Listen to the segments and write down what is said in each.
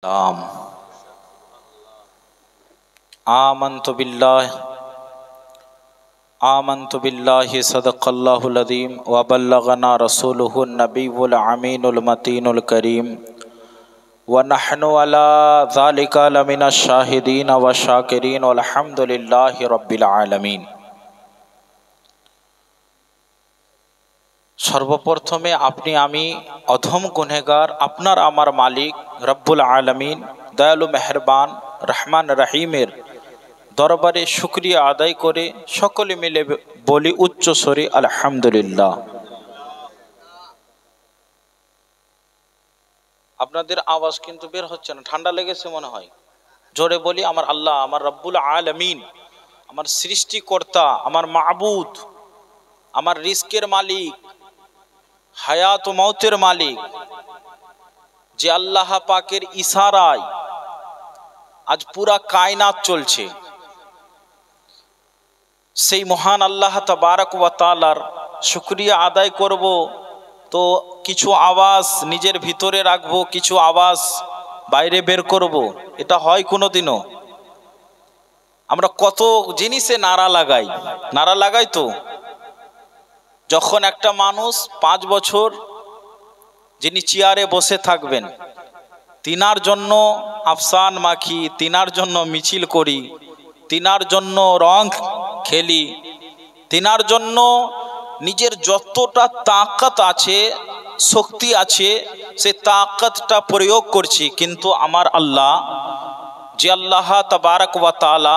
आम आमन्तु बिल्लाहि सदक़ल्लाहुल अज़ीम व बल्लगना रसूलुहुन नबियुल अमीनुल मतीनुल करीम व नहनु अला ज़ालिका लमिनश शाहिदीन व शाकिरीन वल्हम्दुलिल्लाहि रब्बिल आलमीन। सर्वप्रथमे अपनी आमी अधम गुनहगार आपनार आमार मालिक रब्बुल आलमीन दयालु मेहरबान रहमान रहीमेर दरबारे शुक्रिया आदाय करे सकले मिले बोली उच्च स्वरे आलহামদুলিল্লাহ। আপনাদের आवाज किन्तु बेर होच्छे ना, ठंडा लेगेছে मने हय। जोरे बोली आमार आल्लाह आमार रब्बुल आलमीन आमार सृष्टिकर्ता आमार माबुद आमार रिस्केर मालिक हायात ও मौतेर मालिक जे আল্লাহ পাকের ইশারায় आज पूरा कायनात चलছে সেই মহান আল্লাহ তাবারক ওয়া তাআলার শুকরিয়া আদায় করব। তো কিছু আওয়াজ নিজের ভিতরে রাখবো, কিছু আওয়াজ বাইরে বের করব, এটা হয় কোনোদিনও? আমরা কত জিনিসে নারা লাগাই তো। যখন একটা মানুষ 5 বছর যিনি চেয়ারে বসে থাকবেন তিনার জন্য আফসান মাখি, তিনার জন্য মিছিল করি, তিনার জন্য রং খেলি, তিনার জন্য নিজের যতটা তাকত আছে শক্তি আছে সে তাকতটা প্রয়োগ করছি। কিন্তু আমার আল্লাহ যে আল্লাহ তাবারক ওয়া তাআলা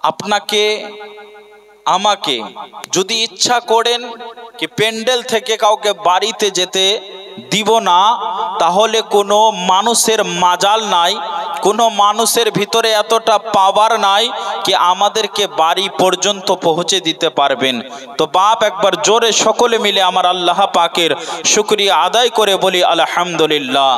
আপনাকে আমাকে যদি ইচ্ছা করেন কি প্যান্ডেল থেকে কাউকে বাড়িতে যেতে দিব না, তাহলে কোনো মানুষের মাজাল নাই, কোনো মানুষের ভিতরে এতটা পাওয়ার নাই कि আমাদেরকে বাড়ি পর্যন্ত পৌঁছে দিতে পারবেন। তো বাপ একবার জোরে সকলে মিলে আমার আল্লাহ পাকের শুকরিয়া আদায় করে বলি আলহামদুলিল্লাহ।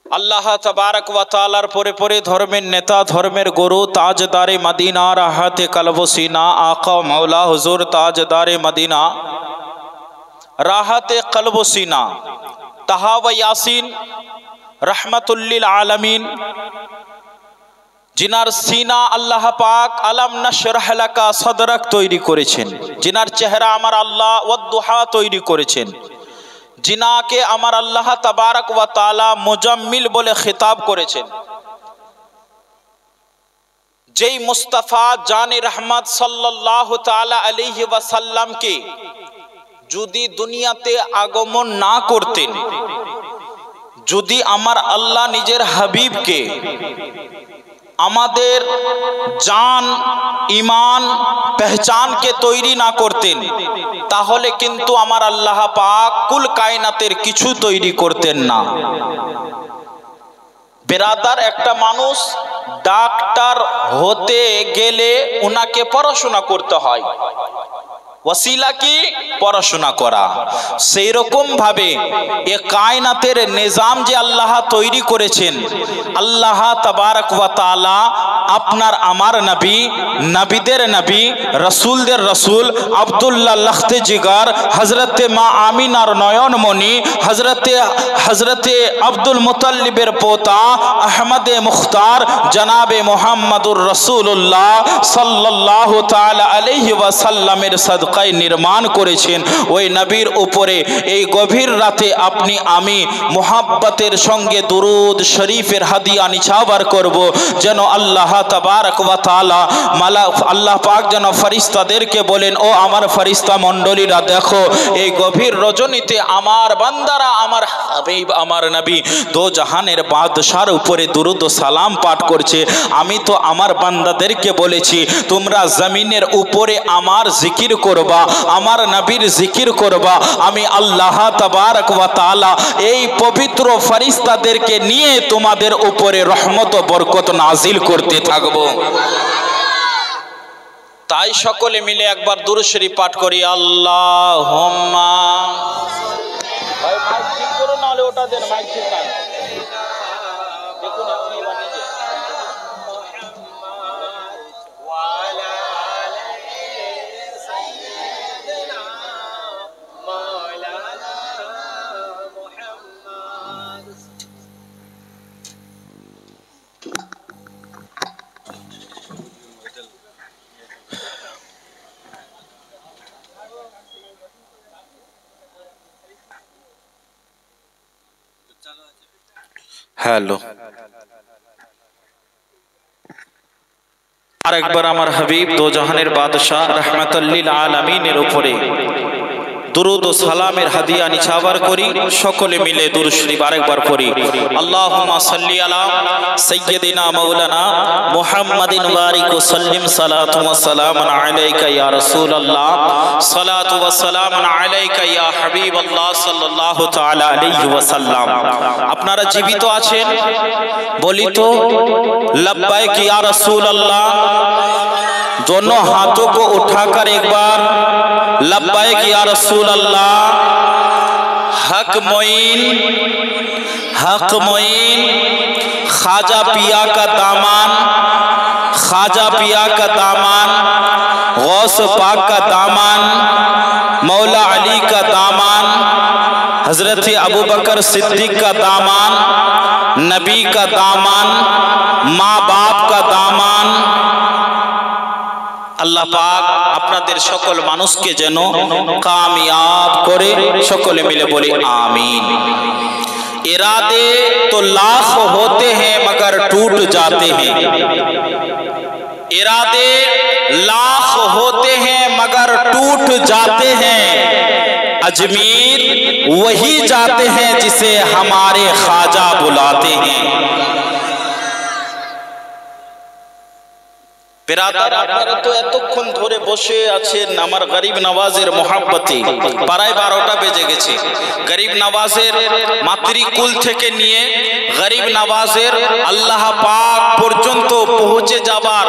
আল্লাহ তাবারক ওয়া তাআলার পরে পরে ধর্মের নেতা ধর্মের গুরু তাজদারে মদিনা রাহাতে কলব সিনা আকা মাওলা হুজুর তাজদারে মদিনা রাহাতে কলব সিনা তাহাওয়া ইয়াসিন রহমাতুল্লিল আলামিন, जिनार सीना अल्लाह पाक अलम नशरह लका सदरक तैरी करेছেন, जिनार चेहरा आमार अल्लाह वद्दुहा तैरी करेছেন, जिनाके आमार अल्लाह तबारक व ताआला मुजम्मिल बोले खिताब करेছেন, जेई मुस्तफा जाने रहमत सल्लल्लाहु ताआला अलैहि वसल्लम के যদি দুনিয়াতে আগমন না করতেন, যদি আমার আল্লাহ নিজের হাবিবকে আমাদের জান ঈমান পহচান के তৈরি না করতেন, তাহলে কিন্তু আমার আল্লাহ পাক কুল কায়নাতের কিছু তৈরি করতেন না। বেরাদার একটা মানুষ ডাক্তার হতে গেলে ওনাকে পড়াশোনা করতে হয়, ওসিলা কি পড়াশোনা করা। সেই রকম ভাবে এ কায়নাতের নিজাম যে আল্লাহ তৈরি করেছেন, আল্লাহ তাবারক ওয়া তাআলা আপনার আমার নবী নবীদের নবী রাসূলদের রাসূল আব্দুল্লাহ লখতে জিগার হযরতে মা আমিনার নয়নমণি হযরতে আব্দুল মুতাল্লিবের পোতা আহমদে মুখতার জনাবে মুহাম্মদুর রাসূলুল্লাহ সাল্লাল্লাহু তাআলা আলাইহি ওয়াসাল্লামের সাদকায় নির্মাণ করেছেন। ওই নবীর উপরে এই গভীর রাতে আপনি আমি মুহাব্বতের সঙ্গে দুরুদ শরীফের হাদিয়া নিছাবার করব, যেন আল্লাহ তাবারক ওয়া তাআলা আল্লাহ পাক যেন ফেরেশতাদেরকে বলেন, ও আমার ফেরেশতা মণ্ডলীরা দেখো এই গভীর রজনীতে আমার বান্দারা আমার হাবিব আমার নবী দো জাহানের বাদশার উপরে দুরুদ ও সালাম পাঠ করছে। আমি তো আমার বান্দাদেরকে বলেছি তোমরা জমিনের উপরে আমার জিকির করবা, আমার নবীর জিকির করবা। আমি আল্লাহ তাবারক ওয়া তাআলা এই পবিত্র ফেরেশতাদেরকে নিয়ে তোমাদের উপরে রহমত ও বরকত নাজিল করতে থাকব। তাই সকলে মিলে একবার দুরূদ শরীফ পাঠ করি। আল্লাহুম্মা ভাই মাইক ঠিক করো, না হলে ওটা দেন, মাইক ঠিক নাই। দেখুন আপনি বানিয়ে হ্যালো, আরেকবার আমার হাবিব দো জাহানের বাদশাহ রাহমাতুল লিল আলামিনের উপরে দুরুদ ও সালামের হাদিয়া নিছাবার করি। সকলে মিলে দুরূদ শরীফ আরেকবার পড়ি। আল্লাহুম্মা সাল্লি আলা সাইয়্যিদিনা মাওলানা মুহাম্মাদিন বারিক ওয়া সাল্লিম সালাতু ওয়া সালামান আলাইকা ইয়া রাসূলুল্লাহ, সালাতু ওয়া সালামান আলাইকা ইয়া হাবিবাল্লাহ সাল্লাল্লাহু তাআলা আলাইহি ওয়া সাল্লাম। আপনারা জীবিত আছেন? বলি তো लब्बैक या रसूल अल्लाह। दोनों हाथों को उठाकर एक बार लब्बैक या रसूल अल्लाह। हक मोइन ख्वाजा पिया का दामन, ख्वाजा पिया का दामन, गौस पाक का दामन, मौला अली का दामन, हजरत अबू बकर सिद्दीक का दामन, नबी का दामन, माँ बाप का दामन। আল্লাহ পাক আপনাদের সকল মানুষকে যেন কামিয়াব করে, সকলে মিলে বলি আমিন। इरादे तो लाख होते हैं मगर टूट जाते हैं, इरादे लाख होते हैं मगर टूट जाते हैं। अजमीर वही जाते हैं जिसे हमारे ख्वाजा बुलाते हैं। बिरादर, আপনারা তো এতক্ষণ ধরে বসে আছেন আমার গরিব নওয়াজের মোহাব্বতে। প্রায় 12টা বেজে গেছে। গরিব নওয়াজের মাতৃকুল থেকে নিয়ে গরিব নওয়াজের আল্লাহ পাক পর্যন্ত পৌঁছে যাবার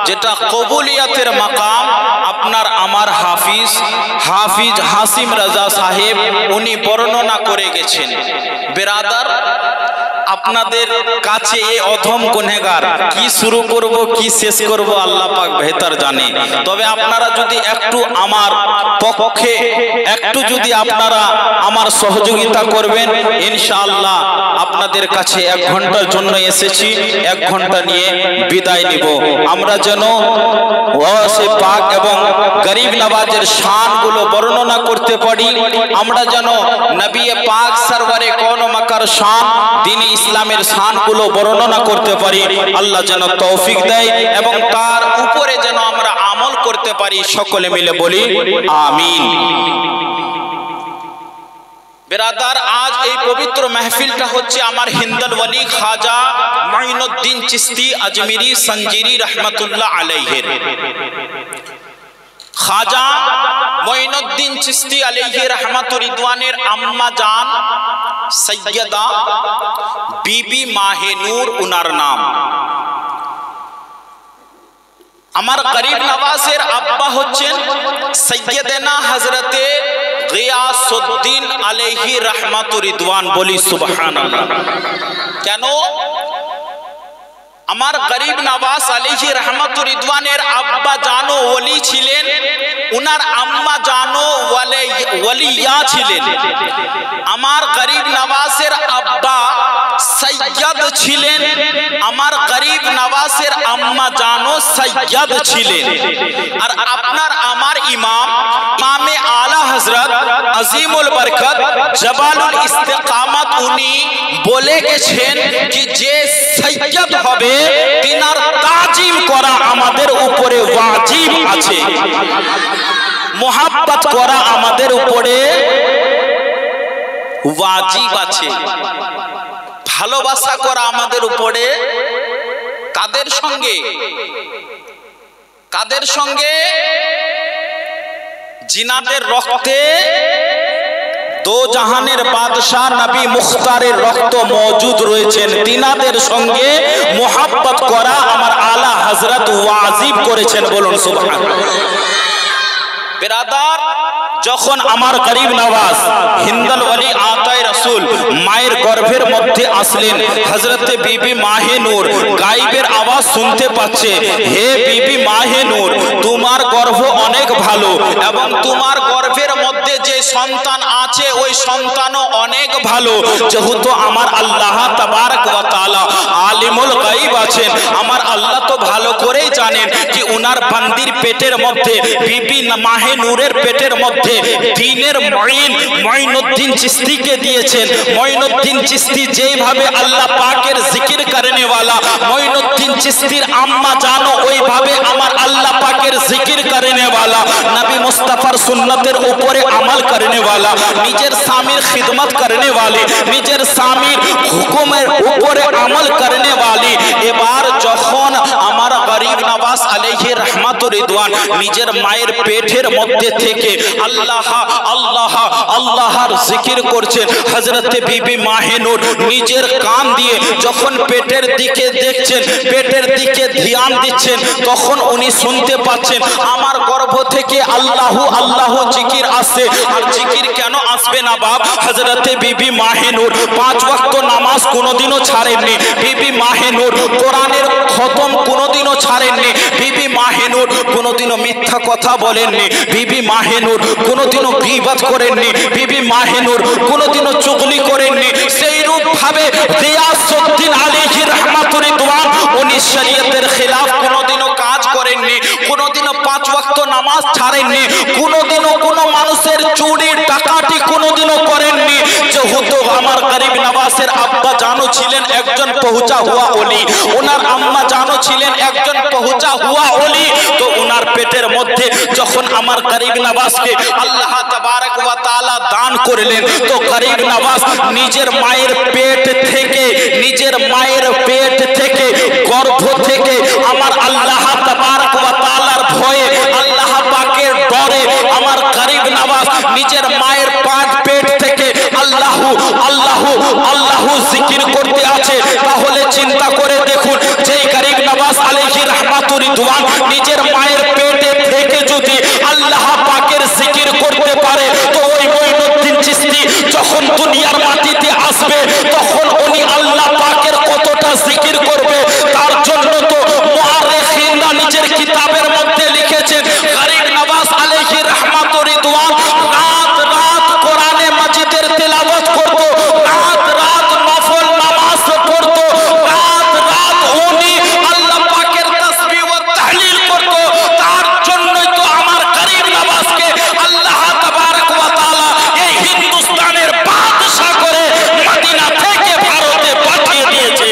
যেটা কবুলিয়াতের মাকাম, আপনার আমার হাফিজ হাসিম রাজা সাহেব উনি বর্ণনা করে গেছেন। বিরাদার, আপনাদের কাছে এই অধম গুনাহগার কি শুরু করব কি শেষ করব আল্লাহ পাক বেহতর জানে। তবে আপনারা যদি একটু আমার পক্ষে একটু যদি আপনারা আমার সহযোগিতা করবেন, ইনশাআল্লাহ আপনাদের কাছে 1 ঘন্টার জন্য এসেছি, 1 ঘন্টা নিয়ে বিদায় নিব। আমরা যেন ওয়াসে পাক এবং গরিব নওয়াজের শানগুলো বর্ণনা করতে পারি। আমরা যেন নবী পাক সরওয়ারে কোন মাকার শান, দ্বীন ইসলামের শানগুলো বর্ণনা করতে পারি। আল্লাহ যেন তৌফিক দেয় এবং তার উপরে যেন আমরা আমল করতে পারি। সকলে মিলে বলি আমিন। बिरादार, आज এই পবিত্র মাহফিলটা হচ্ছে আমার হিন্দল ওয়ালি খাজা মুঈনুদ্দিন চিশতি আজমিরি সঞ্জিরি রহমাতুল্লাহ আলাইহির। খাজা মুঈনুদ্দিন চিশতি আলাইহি রহমাতুর রিদওয়ানের আম্মা জান সৈয়দা বিবি মাহে নূর উনার নাম। আমার গরিব নওয়াজের আব্বা হচ্ছেন সৈয়দনা হযরতে গিয়াসউদ্দিন আলাইহি রহমাতুর রিদওয়ান। বলি সুবহানাল্লাহ। কেন? আমার গরিব নওয়াজ আলাইহি রহমাতুর রিদওয়ানের আব্বা জানো ওলি ছিলেন, উনার আম্মা জানো ওলিয়া ছিলেন। আমার গরিব নওয়াজের আব্বা সৈয়দ ছিলেন, আমার গরিব নওয়াজের আম্মা জানো সৈয়দ ছিলেন। আর আপনার আমার ইমাম ইমামে আলা হযরত আজিমুল বরকত জবালুল ইস্তেকামত উনি বলে গেছেন কি যে সৈয়দ হবে তিনার তাজিম করা আমাদের উপরে ওয়াজিব আছে, মোহাব্বত করা আমাদের উপরে ওয়াজিব আছে, ভালোবাসা করা আমাদের উপরে। কাদের সঙ্গে? কাদের সঙ্গে? জিনাদের রক্তে দো জাহানের বাদশাহ নবী মুখতারের রক্ত মজুদ রয়েছেন, তিনাদের সঙ্গে মোহাব্বত করা আমার আলা হযরত ওয়াজিব করেছেন। বলুন সুবহানাল্লাহ। বিরাদার, যখন আমার গরিব নওয়াজ হিন্দল ওয়ালি আতায়ে রাসূল মায়ের গর্ভের মধ্যে আসলেন, হযরতে বিবি মাহে নূর গায়েবের আওয়াজ শুনতে পাচ্ছে, হে বিবি মাহে নূর, তোমার গর্ভ অনেক ভালো এবং তোমার গর্ভের মধ্যে যে যে সন্তান আছে ওই সন্তানও অনেক ভালো, যেহেতু আমার আল্লাহ তাবারক ওয়া তাআলা আলিমুল গায়ব আছেন। আমার আল্লাহ তো ভালো করেই জানেন যে উনার বান্দির পেটের মধ্যে বিবি মাহে নূরের পেটের মধ্যে দ্বীনের মুঈন মুঈনুদ্দিন চিশতিকে দিয়েছেন। মুঈনুদ্দিন চিশতি যেইভাবে আল্লাহ পাকের জিকির করনে वाला, মুঈনুদ্দিন চিশতির আম্মা জানো ওইভাবে আমার আল্লাহ পাকের জিকির করনে वाला, নবী মুস্তাফার সুন্নতের উপরে আমল করনে वाला, নিজের স্বামীর খিদমত করনে वाले, নিজের স্বামীর হুকুমের উপরে আমল করনে वाली। এবার যখন আমার গরিব নওয়াজ আলাইহি রহমাতুর রিদওয়ান নিজের মায়ের পেটের মধ্যে থেকে আল্লাহ আল্লাহ আল্লাহর জিকির করছেন, হযরতে বিবি মাহে নূর নিজের কান দিয়ে যখন পেটের দিকে দেখছেন, পেটের দিকে ধ্যান দিচ্ছেন, তখন উনি শুনতে পাচ্ছেন আমার গর্ভ থেকে আল্লাহু আল্লাহু জিকির আসছে। আর জিকির কেন আসবে না বাপ? হযরতে বিবি মাহে নূর 5 ওয়াক্ত নামাজ কোনোদিনও ছাড়েননি, বিবি মাহে নূর কোরআনের খতম কোনোদিনও ছাড়েননি, বিবি মাহে নূর কোনোদিনও মিথ্যা কথা বলেননি, বিবি মাহে নূর কোনোদিনও গীবত করেননি, বিবি মাহে নূর কোনোদিনও চুগলি করেননি। সেই রূপ ভাবে গিয়াসউদ্দিন আলাইহি রহমাতুর রিদওয়ান উনি শরীয়তের খিলাফ কোনোদিনও কাজ করেননি, কোনোদিনও 5 ওয়াক্ত নামাজ ছাড়েননি, কোনোদিনও কোনো মানুষের চুরি ডাকাতি কোনোদিনও করেননি। যেহেতু আমার গরিব নওয়াজের আব্বা জানো ছিলেন একজন পহুঁচা হুয়া ওলি, ওনার আম্মা জানো ছিলেন একজন পহুঁচা হুয়া ওলি, তো ওনার পেটের মধ্যে যখন আমার গরিব নওয়াজকে আল্লাহ তাবারক ওয়া তাআলা দান করলেন, তো গরিব নওয়াজ নিজের মায়ের পেট থেকে, নিজের মায়ের পেট থেকে, গর্ভ থেকে আমার আল্লাহ তাবারক ওয়া তাআলার ভয়ে, আল্লাহ পাকের ডরে আমার গরিব নওয়াজ নিজের মায়ের পেট থেকে আল্লাহু আল্লাহু আল্লাহু জিকির করতে আছে। তাহলে চিন্তা করে দেখুন, যেই গরিব নওয়াজ আলাইহি রহমাতুর রিদওয়ান নিজের মায়ের পেটে থেকে যদি আল্লাহ পাকের জিকির করতে পারে, তো ওই মুঈনুদ্দিন চিশতি যখন দুনিয়ার মাটিতে আসবে তখন উনি আল্লাহ পাকের কতটা জিকির করবে। তার জন্য তো মুআররিখিনরা নিজের কিতাবের মধ্যে লিখেছেন গরিব নওয়াজ আলাইহি রহমাতুর রিদওয়ান রাত রাত কোরআনে মাজিদের তেলাওয়াত করত, রাত রাত নফল নামাজ পড়ত, রাত রাত উনি আল্লাহ পাকের তাসবিহ ও তাহলিল করত। তার জন্যই তো আমার গরিব নওয়াজকে আল্লাহ তাবারক ওয়া তাআলা এই হিন্দুস্তানের বাদশা করে মদিনা থেকে ভারতে পাঠিয়ে দিয়েছে।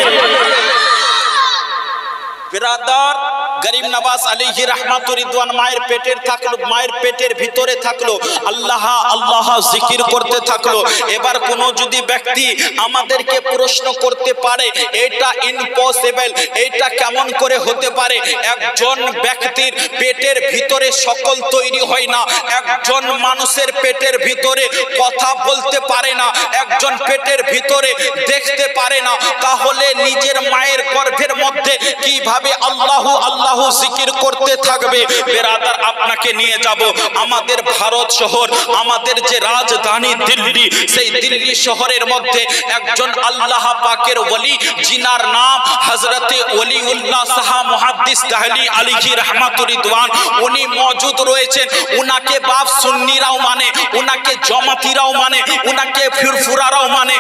বিরাদার, গরিব নওয়াজ আলাইহি রহমাতুর রিদওয়ান মায়ের পেটের থাকলো, মায়ের পেটের ভিতরে থাকলো, আল্লাহ আল্লাহ জিকির করতে থাকলো। এবার কোন যদি ব্যক্তি আমাদেরকে প্রশ্ন করতে পারে এটা ইম্পসিবল, এটা কেমন করে হতে পারে? একজন ব্যক্তির পেটের ভিতরে সকল তৈরি হয় না, একজন মানুষের পেটের ভিতরে কথা বলতে পারে না, একজন পেটের ভিতরে দেখতে পারে না, তাহলে নিজের মায়ের গর্ভের মধ্যে কিভাবে আল্লাহু আল্লাহু জিকির করতে থাকবে? বেরাদার, আপনাকে নিয়ে যাব আমাদের ভারত শহর, আমাদের যে রাজধানী দিল্লি, সেই দিল্লি শহরের মধ্যে একজন আল্লাহ পাকের ওলি, জিনার নাম হযরতে ওলিউল্লাহ শাহ মুহাদ্দিস দেহলী আলাইহি রহমাতুর রিদওয়ান, উনি মওজুদ রয়েছেন। উনাকে বাপ সুন্নিরাও মানে, উনাকে জামাতিরাও মানে, উনাকে ফুরফুরারাও মানে,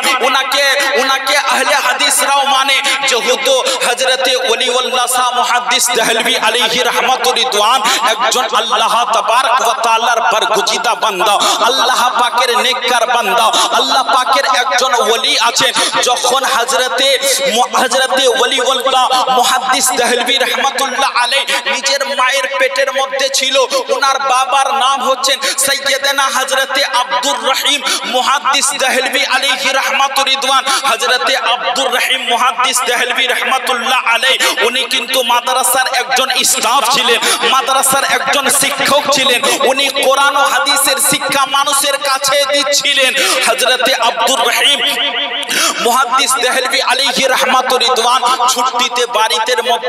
উনাকে আহলে হাদিসরাও মানে। যেহেতু হযরতে ওলিউল্লাহ শাহ মুহাদ্দিস দেহলভী আলাইহি রহমাতুর রিদওয়ান একজন আল্লাহ তাবারক ওয়া তাআলার বরগুজিদা বান্দা, আল্লাহ পাকের নেককার বান্দা, আল্লাহ পাকের একজন ওলি আছেন। যখন হযরতে ওলিউল্লাহ মুহাদ্দিস দেহলভী রহমাতুল্লাহ আলাইহি নিজের মায়ের পেটের মধ্যে ছিল, ওনার বাবার নাম হচ্ছেন সাইয়্যিদানা হযরতে আব্দুর রহিম মুহাদ্দিস দেহলভী আলাইহি রহমাতুর রিদওয়ান। হযরতে আব্দুর রহিম মুহাদ্দিস দেহলভী রহমাতুল্লাহ আলাইহি উনি কিন্তু মাদ্রাসার একজন স্টাফ ছিলেন, মাদ্রাসার একজন শিক্ষক ছিলেন। উনি কোরআন ও হাদিসের শিক্ষা মানুষের কাছে দিচ্ছিলেন। হযরতে আব্দুর রহিম মুহাদ্দিস দেহলভী আলাইহি রাহমাতুর রিদওয়ান ছুটিতে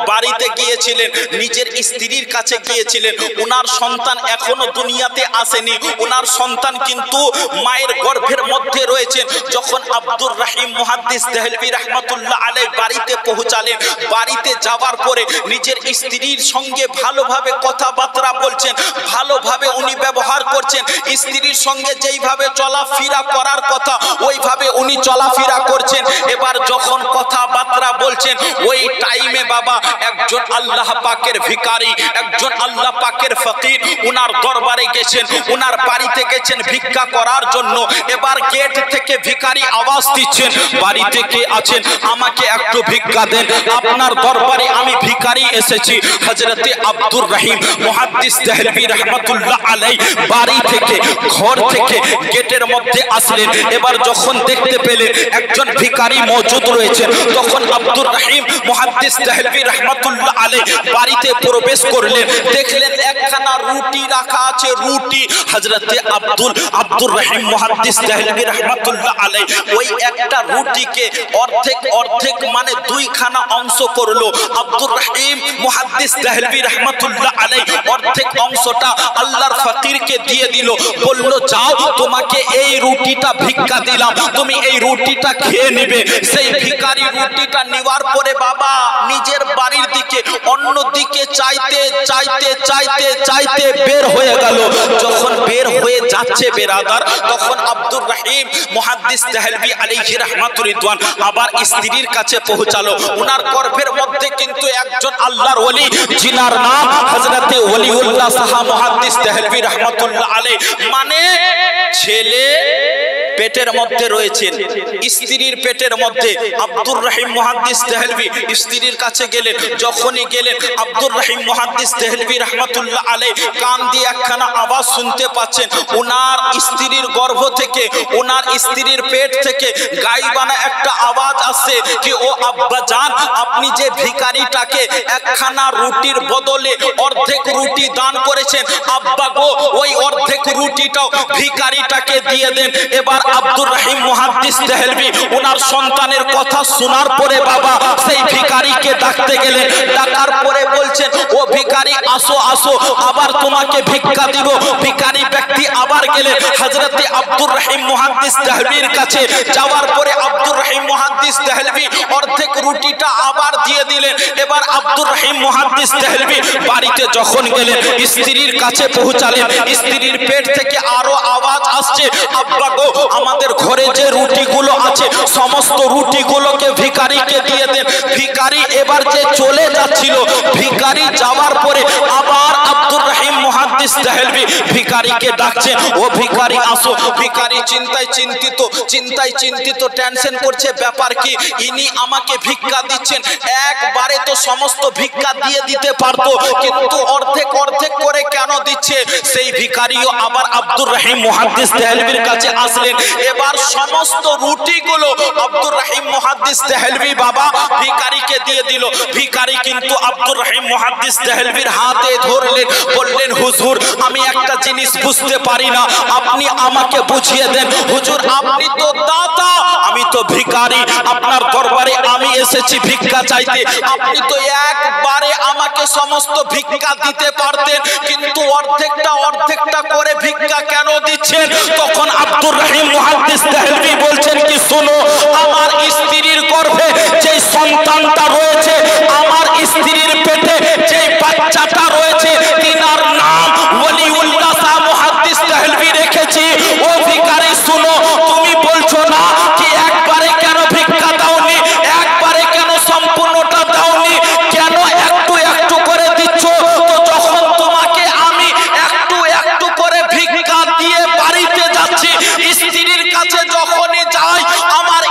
বাড়িতে গিয়েছিলেন, নিজের স্ত্রীর কাছে গিয়েছিলেন। ওনার সন্তান এখনো দুনিয়াতে আসেনি, ওনার সন্তান কিন্তু মায়ের গর্ভের মধ্যে রয়েছেন। যখন আব্দুর রহিম মুহাদ্দিস দেহলভী রাহমাতুল্লাহ আলাইহি বাড়িতে পৌঁছালেন, বাড়িতে যাওয়ার পরে নিজের স্ত্রীর সঙ্গে ভালোভাবে কথাবার্তা বলছেন, ভালোভাবে উনি ব্যবহার করছেন। স্ত্রীর সঙ্গে যেইভাবে চলাফেরা করার কথা ওইভাবে উনি চলাফেরা করছেন। এবার যখন কথাবার্তা বলছেন ওই টাইমে বাবা একজন আল্লাহ পাকের ভিখারি, একজন আল্লাহ পাকের ফকির উনার দরবারে গেছেন, উনার বাড়িতে গেছেন ভিক্ষা করার জন্য। এবার গেট থেকে ভিখারি আওয়াজ দিচ্ছেন, বাড়িতে কে আছেন, আমাকে একটু ভিক্ষা দেন, আপনার দরবারে আমি ভিখারি এসেছি। হযরতে আব্দুর রহিম মুহাদ্দিস দেহলভী রাহমাতুল্লাহ আলাইহি বাড়ি থেকে ঘর থেকে গেটের মধ্যে আসলেন। এবার যখন দেখতে পেলেন একজন ভিখারি মওজুদ রয়েছেন, তখন আব্দুর রহিম মুহাদ্দিস দেহলভী রাহমাতুল্লাহ আলাইহি বাড়িতে প্রবেশ করলেন। দেখলেন একখানা রুটি রাখা আছে, রুটি। হযরতে আব্দুর রহিম মুহাদ্দিস দেহলভী রাহমাতুল্লাহ আলাইহি ওই একটা রুটিকে অর্ধেক মানে দুইখানা অংশ করলো। আব্দুর রহিম মুহাদ্দিস দেহলভী রাহমাতুল্লাহ আলাইহি অর্ধেক অংশটা আল্লাহর ফকিরকে দিয়ে দিল, বলল যাও তোমাকে এই রুটিটা ভিক্ষা দিলাম, তুমি এই রুটিটা খেয়ে নেবে। সেই ভিখারি রুটিটা নেওয়ার পরে বাবা নিজের বাড়ির দিকে অন্য দিকে চাইতে চাইতে চাইতে চাইতে বের হয়ে গেল। যখন বের হয়ে যাচ্ছে বেরাদার, তখন আব্দুর রহিম মুহাদ্দিস দেহলভী আলাইহি রাহমাতুর রিদওয়ান আবার স্ত্রীর কাছে পৌঁছালো। উনার গর্ভের মধ্যে কিন্তু একজন আল্লাহর ওলি, যিনার নাম হযরতে ওলিউল্লাহ শাহ মুহাদ্দিস দেহলভী রাহমাতুল্লাহ আলাইহি, মানে ছেলে পেটের মধ্যে রয়েছেন, স্ত্রীর পেটের মধ্যে। আব্দুর রহিম মুহাদ্দিস দেহলভী স্ত্রীর কাছে গেলেন। যখনই গেলেন আব্দুর রহিম মুহাদ্দিস দেহলভী রাহমাতুল্লাহ আলাইহি কান দিয়ে একখানা আওয়াজ শুনতে পাচ্ছেন। ওনার স্ত্রীর গর্ভ থেকে, ওনার স্ত্রীর পেট থেকে গায়বানা একটা আওয়াজ আসছে কি ও আব্বা জান, আপনি যে ভিখারিটাকে একখানা রুটির বদলে অর্ধেক রুটি দান করেছেন, আব্বা গো ওই অর্ধেক রুটিটাও ভিখারিটাকে দিয়ে দেন। এবার আব্দুর রহিম মুহাদ্দিস দেহলভী ওনার সন্তানের কথা শোনার পরে বাবা সেই ভিখারিকে ডাকতে গেলেন। ডাকার পরে বলছেন ও ভিখারি আসো আসো, আবার তোমাকে ভিক্ষা দিব। ভিখারি ব্যক্তি আবার গেলেন হযরতে আব্দুর রহিম মুহাদ্দিস দেহলভীর কাছে। যাওয়ার পরে আব্দুর রহিম মুহাদ্দিস দেহলভী অর্ধেক রুটিটা আবার দিয়ে দিলেন। এবার আব্দুর রহিম মুহাদ্দিস দেহলভী বাড়িতে যখন গেলেন, স্ত্রীর কাছে পৌঁছালেন। স্ত্রীর পেট থেকে আরো আওয়াজ আসছে, আব্বা গো আমাদের ঘরে যে রুটিগুলো আছে সমস্ত রুটিগুলোকে ভিখারিকে দিয়ে দেন। ভিখারি এবার যে চলে যাচ্ছিল, ভিখারি যাওয়ার পরে আবার আব্দুর রহিম মুহাদ্দিস দেহলভী ভিখারিকে ডাকছেন, ও ভিখারি আসো। ভিখারি চিন্তায় চিন্তিত টেনশন করছে, ব্যাপার কি, ইনি আমাকে ভিক্ষা দিচ্ছেন, একবারে তো সমস্ত ভিক্ষা দিয়ে দিতে পারতো, কিন্তু অর্ধেক করে কেন দিচ্ছে। সেই ভিখারিও আবার আব্দুর রহিম মুহাদ্দিস দেহলভীর কাছে আসলেন। এবার সমস্ত রুটিগুলো আব্দুর রহিম মুহাদ্দিস দেহলভী বাবা ভিখারিকে দিয়ে দিল। ভিখারি কিন্তু আব্দুর রহিম মুহাদ্দিস দেহলভীর হাতে ধরলেন, বললেন হুজুর আমি একটা জিনিস বুঝতে পারি না, আপনি আমাকে বুঝিয়ে দেন। হুজুর আপনি তো দাতা, আমি তো ভিখারি, আপনার দরবারে আমি এসেছি ভিক্ষা চাইতে, আপনি তো একবারে আমাকে সমস্ত ভিক্ষা দিতে পারতেন, কিন্তু অর্ধেকটা করে ভিক্ষা কেন দিচ্ছেন? তখন আব্দুর রহিম মুহাদ্দিস দেহলভী বলছেন কি শোনো, আমার স্ত্রীর গর্ভে যে সন্তানটা রয়েছে, আমার স্ত্রীর পেটে যে বাচ্চাটা রয়েছে, তিনার নাম ওলিউল্লাহ শাহ মুহাদ্দিস দেহলভী রেখেছি। ও ভিখারি শোনো, তুমি বলছো না কি একবারে কেন ভিক্ষা দাওনি, একবারে কেন সম্পূর্ণটা দাওনি, কেন একটু করে দিচ্ছ? তো যখন তোমাকে আমি একটু করে ভিক্ষা দিয়ে বাড়িতে যাচ্ছি, স্ত্রীর কাছে যখনই যাই আমার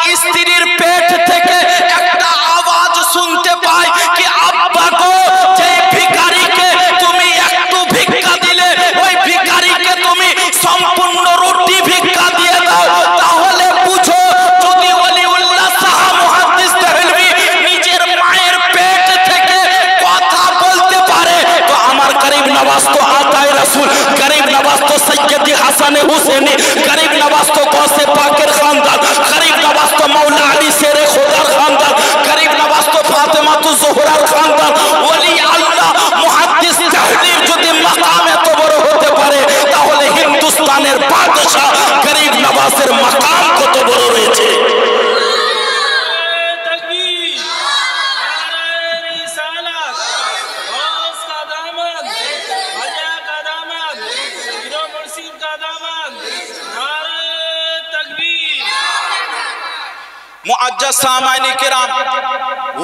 মুআজ্জাজ সামাইনি কিরাম,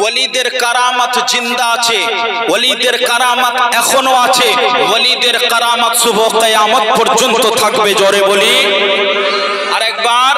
ওলিদের কারামত জিন্দা আছে, ওলিদের কারামত এখনো আছে, ওলিদের কারামত শুভ কিয়ামত পর্যন্ত থাকবে। জোরে বলি আরেকবার।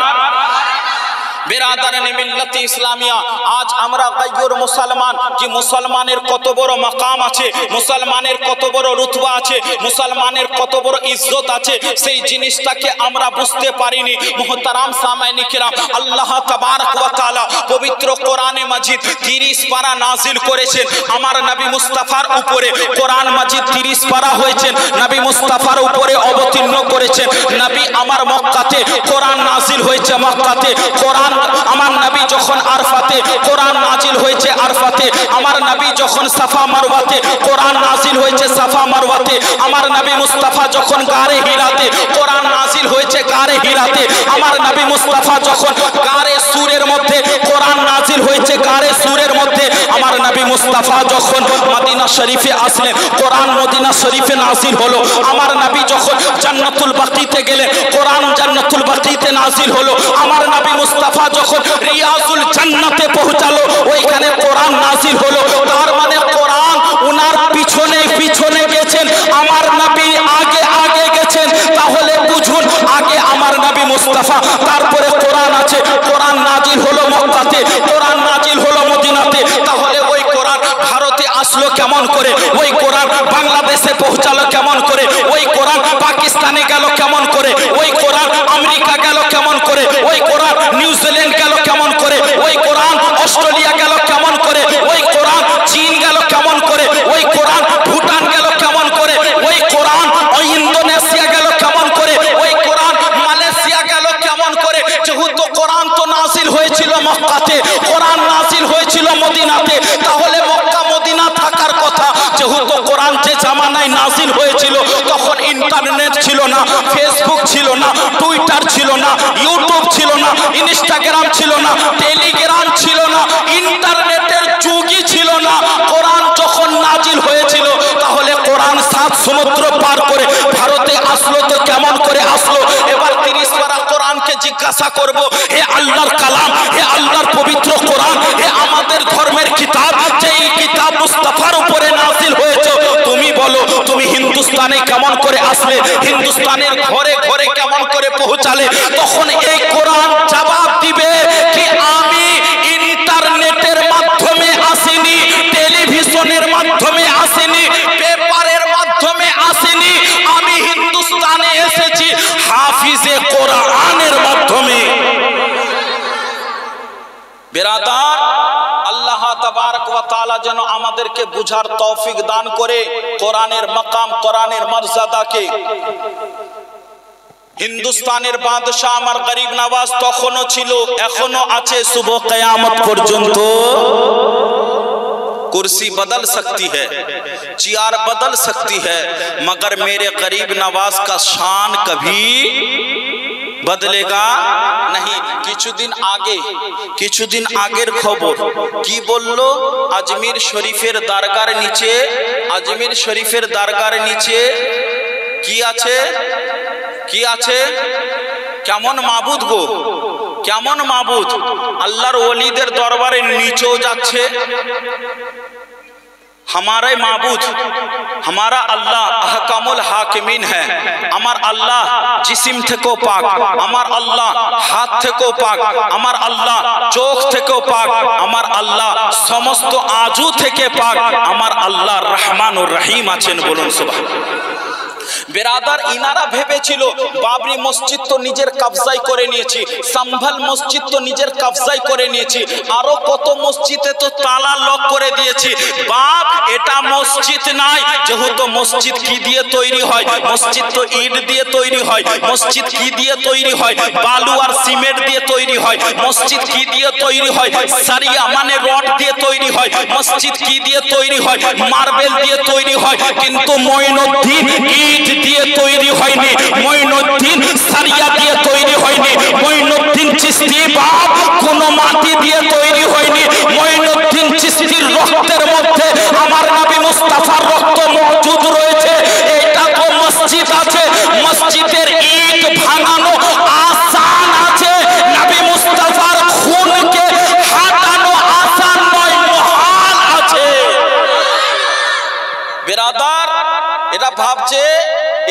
বিরাদারান মিল্লাত ইসলামিয়া, আজ আমরা গায়্যুর মুসলমান, কি মুসলমানের কত বড় মাকাম আছে, মুসলমানের কত বড় রুতবা আছে, মুসলমানের কত বড় ইজ্জত আছে, সেই জিনিসটাকে আমরা বুঝতে পারিনি। মুহতারাম সামাইনি কিরাম, আল্লাহ তাবারক ওয়া তাআলা পবিত্র কোরআনে মাজিদ 30 পারা নাজিল করেছেন আমার নবী মুস্তাফার উপরে। কোরআন মাজিদ 30 পারা হয়েছেন, নবী মুস্তাফার উপরে অবতীর্ণ করেছেন। নবী আমার মক্কাতে, কোরআন নাজিল হয়েছে মক্কাতে। কোরআন আমার নবী যখন আরফাতে, কোরআন নাজিল হয়েছে আরফাতে। আমার নবী যখন সাফা মারওয়াতে, কোরআন নাজিল হয়েছে সাফা মারওয়াতে। আমার নবী মুস্তাফা যখন গারে হিরাতে, কোরআন নাজিল হয়েছে গারে হিরাতে। আমার নবী মুস্তাফা যখন গারে সুরের মধ্যে, কোরআন নাজিল হয়েছে গারে সুরের মধ্যে। আমার নবী মুস্তাফা যখন মদিনা শরীফে আসলেন, কোরআন মদিনা শরীফে নাজিল হলো। আমার নবী যখন জান্নাতুল বাকিতে গেলেন, কোরআন জান্নাতুল বাকিতে নাজিল হলো। আমার নবী মুস্তাফা যখন রিয়াজুল জান্নাতে পৌঁছালো, ওইখানে কোরআন নাজিল হলো। তার মানে কোরআন উনার পিছনে পিছনে গেছেন, আমার নবী আগে আগে গেছেন। তাহলে বুঝুন, আগে আমার নবী মুস্তাফা, তারপরে কোরআন আছে। কোরআন নাজিল হলো মক্কাতে, কোরআন নাজিল হলো মদিনাতে। তাহলে ওই কোরআন ভারতে আসলো কেমন করে, ওই কোরআন বাংলাদেশে পৌঁছালো কেমন করে, ওই কোরআন পাকিস্তানে গেল কেমন করে, ওই কোরআন আমেরিকা গেল কেমন করে, ওই কোরআন নিউজিল্যান্ড গেল কেমন করে, ওই কোরআন অস্ট্রেলিয়া গেল কেমন করে, ওই কোরআন চীন গেল কেমন করে, ওই কোরআন ভুটান গেল কেমন করে, ওই কোরআন ইন্দোনেশিয়া গেল কেমন করে, ওই কোরআন মালয়েশিয়া গেল কেমন করে। যেহেতু কোরআন তো নাজিল হয়েছিল মক্কাতে, কোরআন নাজিল হয়েছিল মদিনাতে, তাহলে মক্কা মদিনা থাকার কথা। যেহেতু কোরআন যে জামানায় নাজিল হয়েছিল, তখন ইন্টারনেট ছিল না, ফেসবুক ছিল না, টুইটার ছিল না, ইউটিউব ছিল না, ইনস্টাগ্রাম ছিল না, টেলিগ্রাম ছিল না, ইন্টারনেটের যুগই ছিল না। কোরআন যখন নাজিল হয়েছিল, তাহলে কোরআন 7 সমুদ্র পার করে ভারতে আসলো তো কেমন করে আসলো? এবার 30 পারা কোরআনকে জিজ্ঞাসা করব, হে আল্লাহর কালাম, হে আল্লাহর পবিত্র কোরআন, হে আমাদের ধর্মের কিতাব, যেই কিতাব মুস্তাফার উপরে নাজিল হয়েছে, তুমি বলো, তুমি হিন্দুস্তানে কেমন করে আসলে, হিন্দুস্তানের ঘরে ঘরে কেমন করে পৌঁছালে? তখন এই কোরআন জবাব দিবে কি আমি ইন্টারনেটের মাধ্যমে আসিনি, টেলিভিশনের মাধ্যমে আসিনি, পেপারের মাধ্যমে আসিনি, আমি হিন্দুস্তানে এসেছি হাফিজে কোরআনের মাধ্যমে। বিরাদার, আল্লাহ তাবারক ওয়া তাআলা যেন আমাদেরকে বুঝার তৌফিক দান করে কোরআনের মাকাম, কোরআনের মর্যাদাকে। হিন্দুস্তানের বাদশাহ আমার গরিব নওয়াজ তখনও ছিল, এখনো আছে, শুভ কিয়ামত পর্যন্ত। कुर्सी बदल सकती है, चेयर बदल सकती है, मगर मेरे गरीब नवाज का शान कभी बदलेगा नहीं। কিছুদিন আগের খবর কি বললো, আজমির শরীফের দরগার নিচে, আজমির শরীফের দরগার নিচে কি আছে, কি আছে? কেমন মাবুদ গো, কেমন মাবুদ? আল্লাহর ওলিদের দরবারে নিচেও যাচ্ছে। हमारा माबूद, हमारा अल्लाह अहकामुल हाकिमीन है। আমার আল্লাহ জিসিম থেকেও পাক, আমার আল্লাহ হাত থেকেও পাক, আমার আল্লাহ চোখ থেকেও পাক, আমার আল্লাহ সমস্ত আজু থেকে পাক, আমার আল্লাহ রহমানুর রহিম আছেন। বলুন সুবহানাল্লাহ। বেরাদার, ইনারা ভেবেছিল বাবরি মসজিদ তো নিজের কবজায় করে নিয়েছি, সম্ভল মসজিদ তো নিজের কবজায় করে নিয়েছি, আরো কত মসজিদে তো তালা লক করে দিয়েছি। বাপ, এটা মসজিদ নাই। যেহেতু মসজিদ কি দিয়ে তৈরি হয়? মসজিদ তো ইট দিয়ে তৈরি হয়। মসজিদ কি দিয়ে তৈরি হয়? বালু আর সিমেন্ট দিয়ে তৈরি হয়। মসজিদ কি দিয়ে তৈরি হয়? সারিয়া মানে রড দিয়ে তৈরি হয়। মসজিদ কি দিয়ে তৈরি হয়? মার্বেল দিয়ে তৈরি হয়। কিন্তু মঈনুদ্দিন ইট দিয়ে তৈরি হয়নি, মঈনুদ্দিন সারিয়া দিয়ে তৈরি হয়নি, মঈনুদ্দিন চিশতি বাপ কোনো মাটি দিয়ে তৈরি হয়নি। মঈনুদ্দিন চিশতির রক্তের মধ্যে আমার নবী মুস্তাফার রক্ত মওজুদ রয়েছে। এটা তো মসজিদ আছে, মসজিদের ইট ভাঙানো আসান আছে। নবী মুস্তাফার খুনকে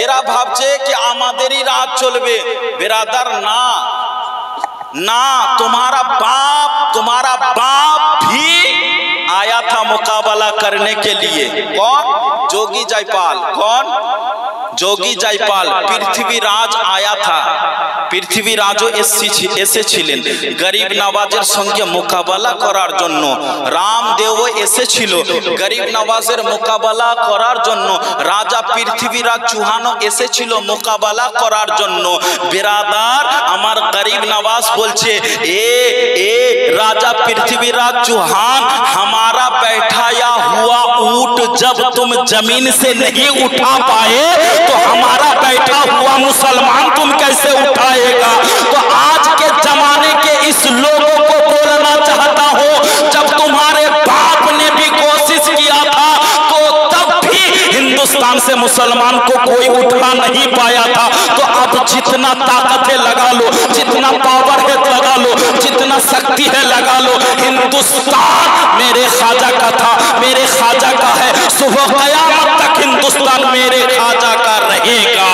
এরা ভাবছে कि আমাদেরই রাজ চলবে। बिरादर ना ना, तुम्हारा बाप भी आया था मुकाबला करने के लिए। कौन? जोगी जयपाल। कौन? जोगी जयपाल। पृथ्वीराज आया था, पृथ्वीराजও এসেছিলেন গরিব নওয়াজের সঙ্গে মোকাবেলা করার জন্য। রামদেবও এসেছিল গরিব নওয়াজের মোকাবেলা করার জন্য। রাজা পৃথ্বীরাজ চৌহানও এসেছিল মোকাবেলা করার জন্য। बिरादर, আমার গরিব নওয়াজ বলছে, ए राजा पृथ्वीराज चौहान, हमारा बैठाया हुआ ऊंट जब तुम जमीन से नहीं उठा पाए तो हमारा बैठा हुआ मुसलमान तुम कैसे उठाएगा। तो आज के जमाने के इस लोगों को बोलना चाहता हो, जब तुम्हारे बाप ने भी कोशिश किया था तो तब भी हिंदुस्तान से मुसलमान को कोई उठा नहीं पाया था। तो अब जितना ताकत है लगा लो, जितना पावर है लगा लो, जितना शक्ति है लगा लो। हिंदुस्तान मेरे ख्वाजा का था, मेरे ख्वाजा का है, सुबह कयामत तक हिंदुस्तान मेरे ख्वाजा का रहेगा।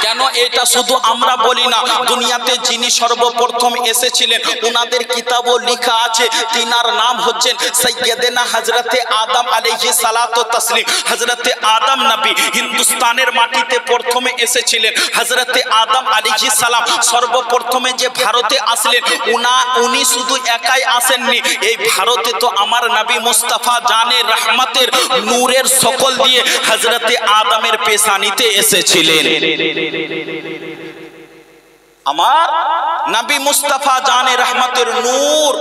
কেন এটা শুধু আমরা বলি না, দুনিয়াতে যিনি সর্বপ্রথম এসেছিলেন ওনাদের কিতাবও লেখা আছে। তিনার নাম হচ্ছেন সৈয়দনা হযরতে আদম আলাইহিস সালাতু তাসলিম। হযরতে আদম নবী হিন্দুস্তানের মাটিতে প্রথমে এসেছিলেন। হযরতে আদম আলাইহিস সালাম সর্বপ্রথমে যে ভারতে আসলেন, উনি শুধু একাই আসেননি, এই ভারতে তো আমার নবী মুস্তাফা জানে রহমতের নূরের সকল দিয়ে হযরতে আদমের পেশানিতে এসেছিলেন। আমার নবী মুস্তাফা জানে রহমতের নূর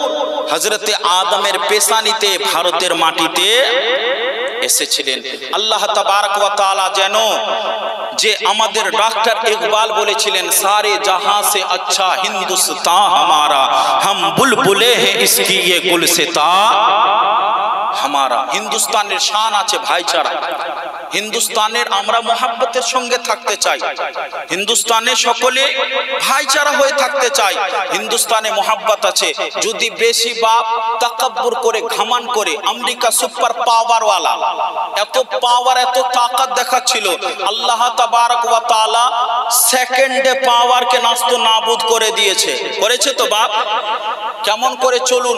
হযরতে আদমের পেশানিতে ভারতের মাটিতে এসেছিলেন। আল্লাহ তাবারক ওয়া তাআলা যেন যে আমাদের ডক্টর ইকবাল বলেছিলেন, সারে জাহাं से अच्छा हिंदुस्तान हमारा, हम बुलबुले हैं इसकी ये गुलसिता हमारा। হিন্দুস্তানের শান আছে ভাইচারা। হিন্দুস্তানের আমরা মোহাব্বতের সঙ্গে থাকতে চাই, হিন্দুস্তানে সকলে ভাইচারা হয়ে থাকতে চাই। হিন্দুস্তানে মোহাব্বত আছে। যদি বেশি বাপ তাকাব্বুর করে ঘমান করে, আমেরিকা সুপার পাওয়ার ওয়ালা, এত পাওয়ার এত তাকাত দেখাচ্ছিল, আল্লাহ তাবারক ওয়া তাআলা সেকেন্ডে পাওয়ারকে নাস্ত নাবুদ করে দিয়েছে। করেছে তো বাপ? কেমন করে চলুন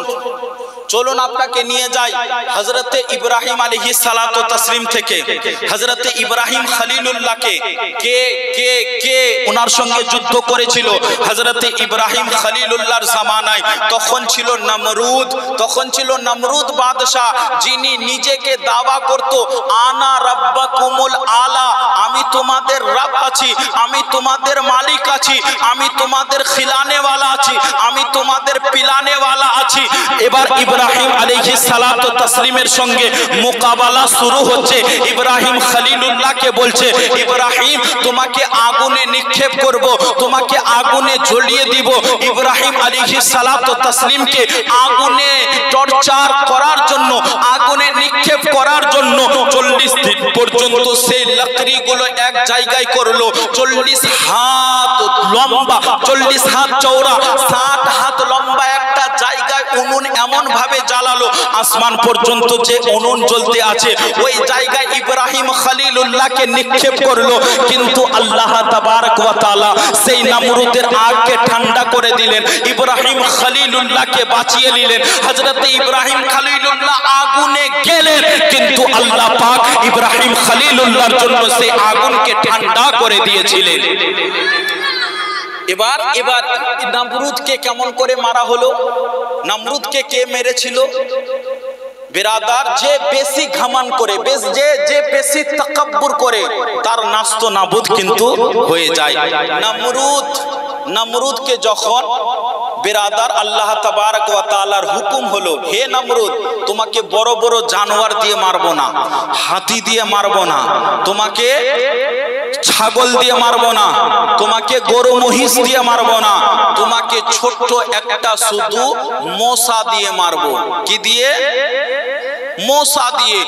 চলুন আপনাকে নিয়ে যাই হযরতে ইব্রাহিম আলাইহিস সালাতু তাসলিম থেকে। হযরতে ইব্রাহিম খলিলুল্লাহকে কে ওনার সঙ্গে যুদ্ধ করেছিল? হযরতে ইব্রাহিম খলিলুল্লাহর জামানায় তখন ছিল নমরুদ বাদশা, যিনি নিজেকে দাওয়া করত আনা রাব্বাকুমুল আলা, আমি তোমাদের রব আছি, আমি তোমাদের মালিক আছি, আমি তোমাদের খিলানে ওয়ালা আছি, আমি তোমাদের পিলানে ওয়ালা আছি। এবার ইব্রাহিম আলাইহিস সালাতু তাসলিমের সঙ্গে মোকাবেলা শুরু হচ্ছে। ইব্রাহিম খলিলুল্লাহকে বলছে, ইব্রাহিম তোমাকে আগুনে নিক্ষেপ করব, তোমাকে আগুনে জ্বলিয়ে দিব। ইব্রাহিম আলাইহিস সালাতু তাসলিমকে আগুনে টর্চার করার জন্য, আগুনে নিক্ষেপ করার জন্য 40 দিন পর্যন্ত সেই লাকড়িগুলো এক জায়গায় করলো। 40 হাত লম্বা, 40 হাত চওড়া, 60 হাত লম্বা একটা জায়গায় উনুন এমন ভাবে জ্বালালো, আসমান পর্যন্ত যে উনুন জ্বলতে আছে ওই জায়গায় ইব্রাহিম খলিলুল্লাহকে নিক্ষেপ করলো। কিন্তু আল্লাহ তাবারক ওয়া তাআলা সেই নমরুদের আগকে ঠান্ডা করে দিলেন, ইব্রাহিম খলিলুল্লাহকে বাঁচিয়ে নিলেন। হযরতে ইব্রাহিম খলিলুল্লাহ আগুনে গেলেন, কিন্তু আল্লাহ পাক ইব্রাহিম খলিলুল্লাহর জন্য সেই আগুনকে ঠান্ডা করে দিয়েছিলেন। এবার নমরুদকে কেমন করে মারা হলো? নমরুদকে কে মেরেছিল? बिरादर, যে বেশি ঘমান করে, যে বেশি তাকাব্বুর করে তার নাস্ত নাবুদ কিন্তু হয়ে যায়। নমরুদকে যখন बिरादर আল্লাহ তাবারক ওয়া তাআলার হুকুম হলো, হে নমরুদ তোমাকে বড় বড় জানোয়ার দিয়ে মারবো না, হাতি দিয়ে মারবো না, তোমাকে ছাগল দিয়ে মারবো না, তোমাকে গরু মহিষ দিয়ে মারবো না, তোমাকে ছোট্ট একটা শুধু মশা দিয়ে মারবো। কি দিয়ে? মশা দিয়ে,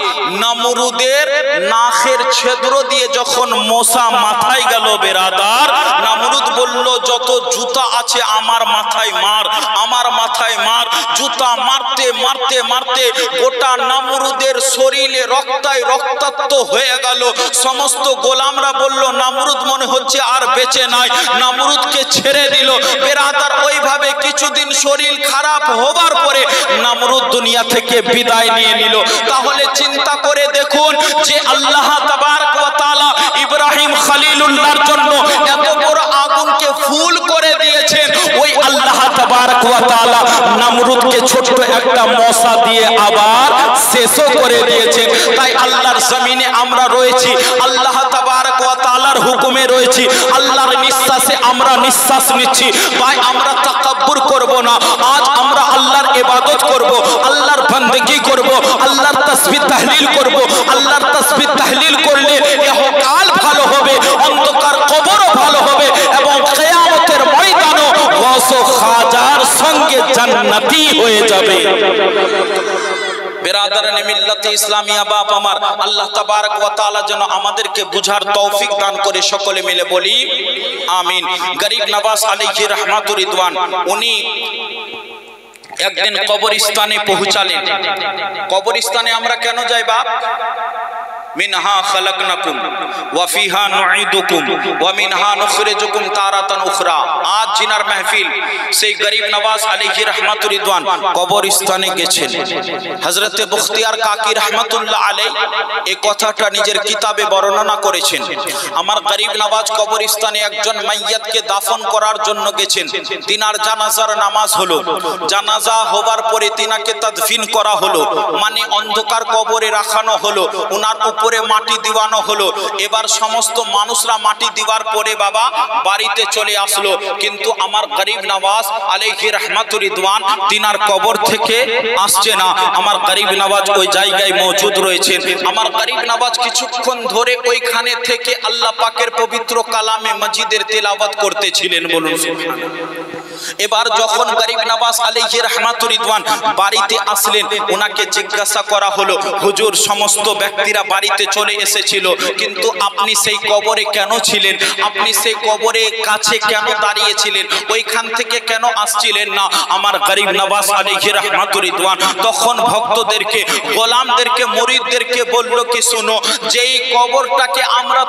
নমরুদের নাকের ছিদ্র দিয়ে যখন মশা মাথায় গেল বেরাদার, নমরুদ বলল যত জুতা আছে আমার মাথায় মার, আমার মাথায় মার। জুতা মারতে মারতে মারতে গোটা নমরুদের শরীরে রক্তায় রক্তাক্ত হয়ে গেল। সমস্ত গোলামরা বলল নমরুদ মনে হচ্ছে আর বেঁচে নাই, নমরুদকে ছেড়ে দিল। বেরাদার ওইভাবে কিছুদিন শরীর খারাপ হবার পরে নমরুদ দুনিয়া থেকে বিদায় নিয়ে নিল। তাহলে চিন্তা করে দেখুন যে আল্লাহ তাবারক ওয়া তাআলা ইব্রাহিম খলিলুল্লাহর জন্য এত বড় আগুনকে ফুল করে দিয়েছেন, ওই আল্লাহ তাবারক ওয়া তাআলা নমরুদকে ছোট্ট একটা মশা দিয়ে আবার শেষও করে দিয়েছেন। তাই আল্লাহর জমিনে আমরা রয়েছি, আল্লাহ তাবারক ওয়া তাআলার হুকুমে রয়েছি, আল্লাহর নিঃশ্বাসে আমরা নিঃশ্বাস নিচ্ছি। তাই আমরা তাকাব্বুর করব না। আজ আমরা আল্লাহর ইবাদত করব, আল্লাহর বান্দেগি করব, আল্লাহর তাসবিহ তাহলিল করব। আল্লাহর তাসবিহ তাহলিল করলে ইহকাল ভালো হবে, অন্ধকার কবরও ভালো হবে এবং কিয়ামতের ময়দানও গাউস ও খাজার সঙ্গে জান্নাতি হয়ে যাবে। বেরাদারানে মিল্লাতে ইসলামিয়া বাপ আমার, আল্লাহ তাবারক ওয়া তাআলা যেন আমাদেরকে বুঝার তৌফিক দান করে, সকলে মিলে বলি আমিন। গরিব নওয়াজ আলাইহি রহমাতুর রিদওয়ান উনি একদিন কবরস্থানে পৌঁছালেন। কবরস্থানে আমরা কেন যাই বাপ? মিনহা খালাকনাকুম ওয়া ফিহা নুঈদুকুম ওয়া মিনহা নুখরিজুকুম তারাতান উখরা। আজ জিনার মাহফিল সেই গরিব নওয়াজ আলাইহি রহমাতুর রিদওয়ান কবরস্থানে গেছেন। হযরতে বখতিয়ার কাকি রহমাতুল্লাহ আলাইহি এই কথাটা নিজের কিতাবে বর্ণনা করেছেন। আমার গরিব নওয়াজ কবরস্থানে একজন মাইয়াতকে দাফন করার জন্য গেছেন। তিনার জানাজার নামাজ হলো, জানাজা হবার পরে তিনাকে তাদফিন করা হলো, মানে অন্ধকার কবরে রাখানো হলো, উনার উপরে মাটি দিওয়ানো হলো। এবার সমস্ত মানুষরা মাটি দেওয়ার পরে বাবা বাড়িতে চলে আসলো, কিন্তু আমার গরিব নওয়াজ আলাইহি রহমাতুর রিদওয়ান তিনার কবর থেকে আসছে না। আমার গরিব নওয়াজ ওই জায়গায় মজুদ রয়েছেন। আমার গরিব নওয়াজ কিছুক্ষণ ধরে ওইখানে থেকে আল্লাহ পাকের পবিত্র কালামে মাজিদের তেলাওয়াত করতেছিলেন। বলুন সুবহানাল্লাহ। এবার যখন গরিব নওয়াজ আলাইহি রহমাতুর রিদওয়ান বাড়িতে আসলেন, ওনাকে জিজ্ঞাসা করা হলো, হুজুর সমস্ত ব্যক্তিরা বাড়িতে চলে এসেছিল, কিন্তু আপনি সেই কবরে কেন ছিলেন? আপনি সেই কবরের কাছে কেন দাঁড়িয়েছিলেন? ওইখান থেকে কেন আসছিলেন না? আমার গরিব নওয়াজ আলাইহি রহমাতুর রিদওয়ান তখন ভক্তদেরকে, গোলামদেরকে, মুরিদদেরকে বলল কি শুনো, যেই কবরটাকে আমরা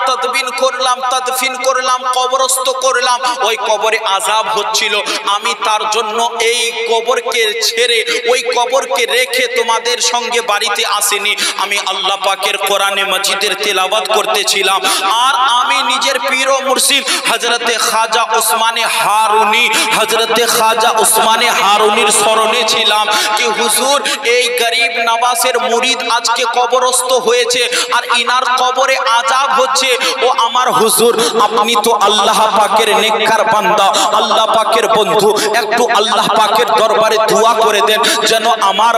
তাদফিন করলাম, কবরস্থ করলাম, ওই কবরে আযাব হচ্ছিল। আমি তার জন্য এই কবরকে ছেড়ে, ওই কবরকে রেখে তোমাদের সঙ্গে বাড়িতে আসিনি। আমি আল্লাহ পাকের কোরআনে মাজিদের তেলাওয়াত করতেছিলাম। আর আমি নিজের পীর ও মুর্শিদ হযরতে খাজা উসমানে হারুনি, হযরতে খাজা উসমানে হারুনির স্মরণে ছিলাম কি হুজুর এই গরিব নওয়াজের মুরিদ আজকে কবরস্থ হয়েছে আর ইনার কবরে আযাব হচ্ছে। ও আমার হুজুর, আপনি তো আল্লাহ পাকের নেককার বান্দা, আল্লাহ পাকের বন্ধু, একটু আল্লাহ পাকের দরবারে দোয়া করে দেন যেন আমার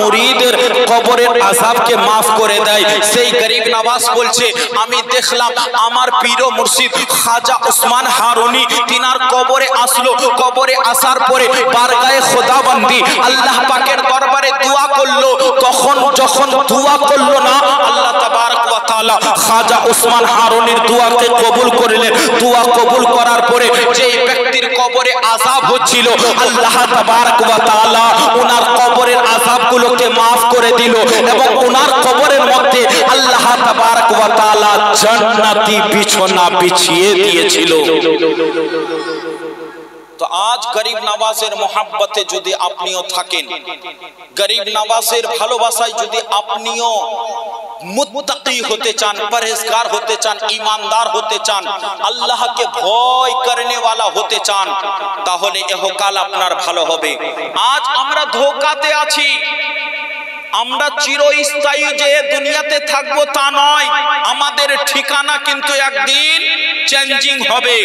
মুরিদের কবরের আযাবকে maaf করে দেয়। সেই গরিব নওয়াজ বলছে, আমি দেখলাম আমার পীর ও মুর্শিদ খাজা উসমান হারুনি তিনার কবরে আসলো, কবরে আসার পরে বারগায়ে খোদাবন্দি আল্লাহ পাকের দরবারে দোয়া করলো। তখন যখন দোয়া করলো না, আল্লাহ তাবারক ওয়া তাআলা খাজা উসমান হারুনির দোয়াকে কবুল করলেন। দোয়া কবুল করার পরে যেই ব্যক্তির কবরে আযাব হচ্ছিল, আল্লাহ তাবারক ওয়া তাআলা ওনার কবরের আযাবগুলোকে maaf করে দিল এবং ওনার কবরের মধ্যে আল্লাহ তাবারক ওয়া তাআলা জান্নাতি বিছানা বিছিয়ে দিয়েছিল। তো আজ গরিব নওয়াজের মোহাব্বতে যদি আপনিও থাকেন, গরিব নওয়াজের ভালোবাসায় যদি আপনিও মুত্তাকি হতে চান, পরহেজগার হতে চান, ईमानदार হতে চান, আল্লাহকে ভয় করনে वाला হতে চান, তাহলে ইহকাল আপনার ভালো হবে। আজ আমরা ধোঁকাতে আছি। আমরা চিরস্থায়ী যে দুনিয়াতে থাকবো তা নয়, আমাদের ঠিকানা কিন্তু একদিন চেঞ্জিং হবে।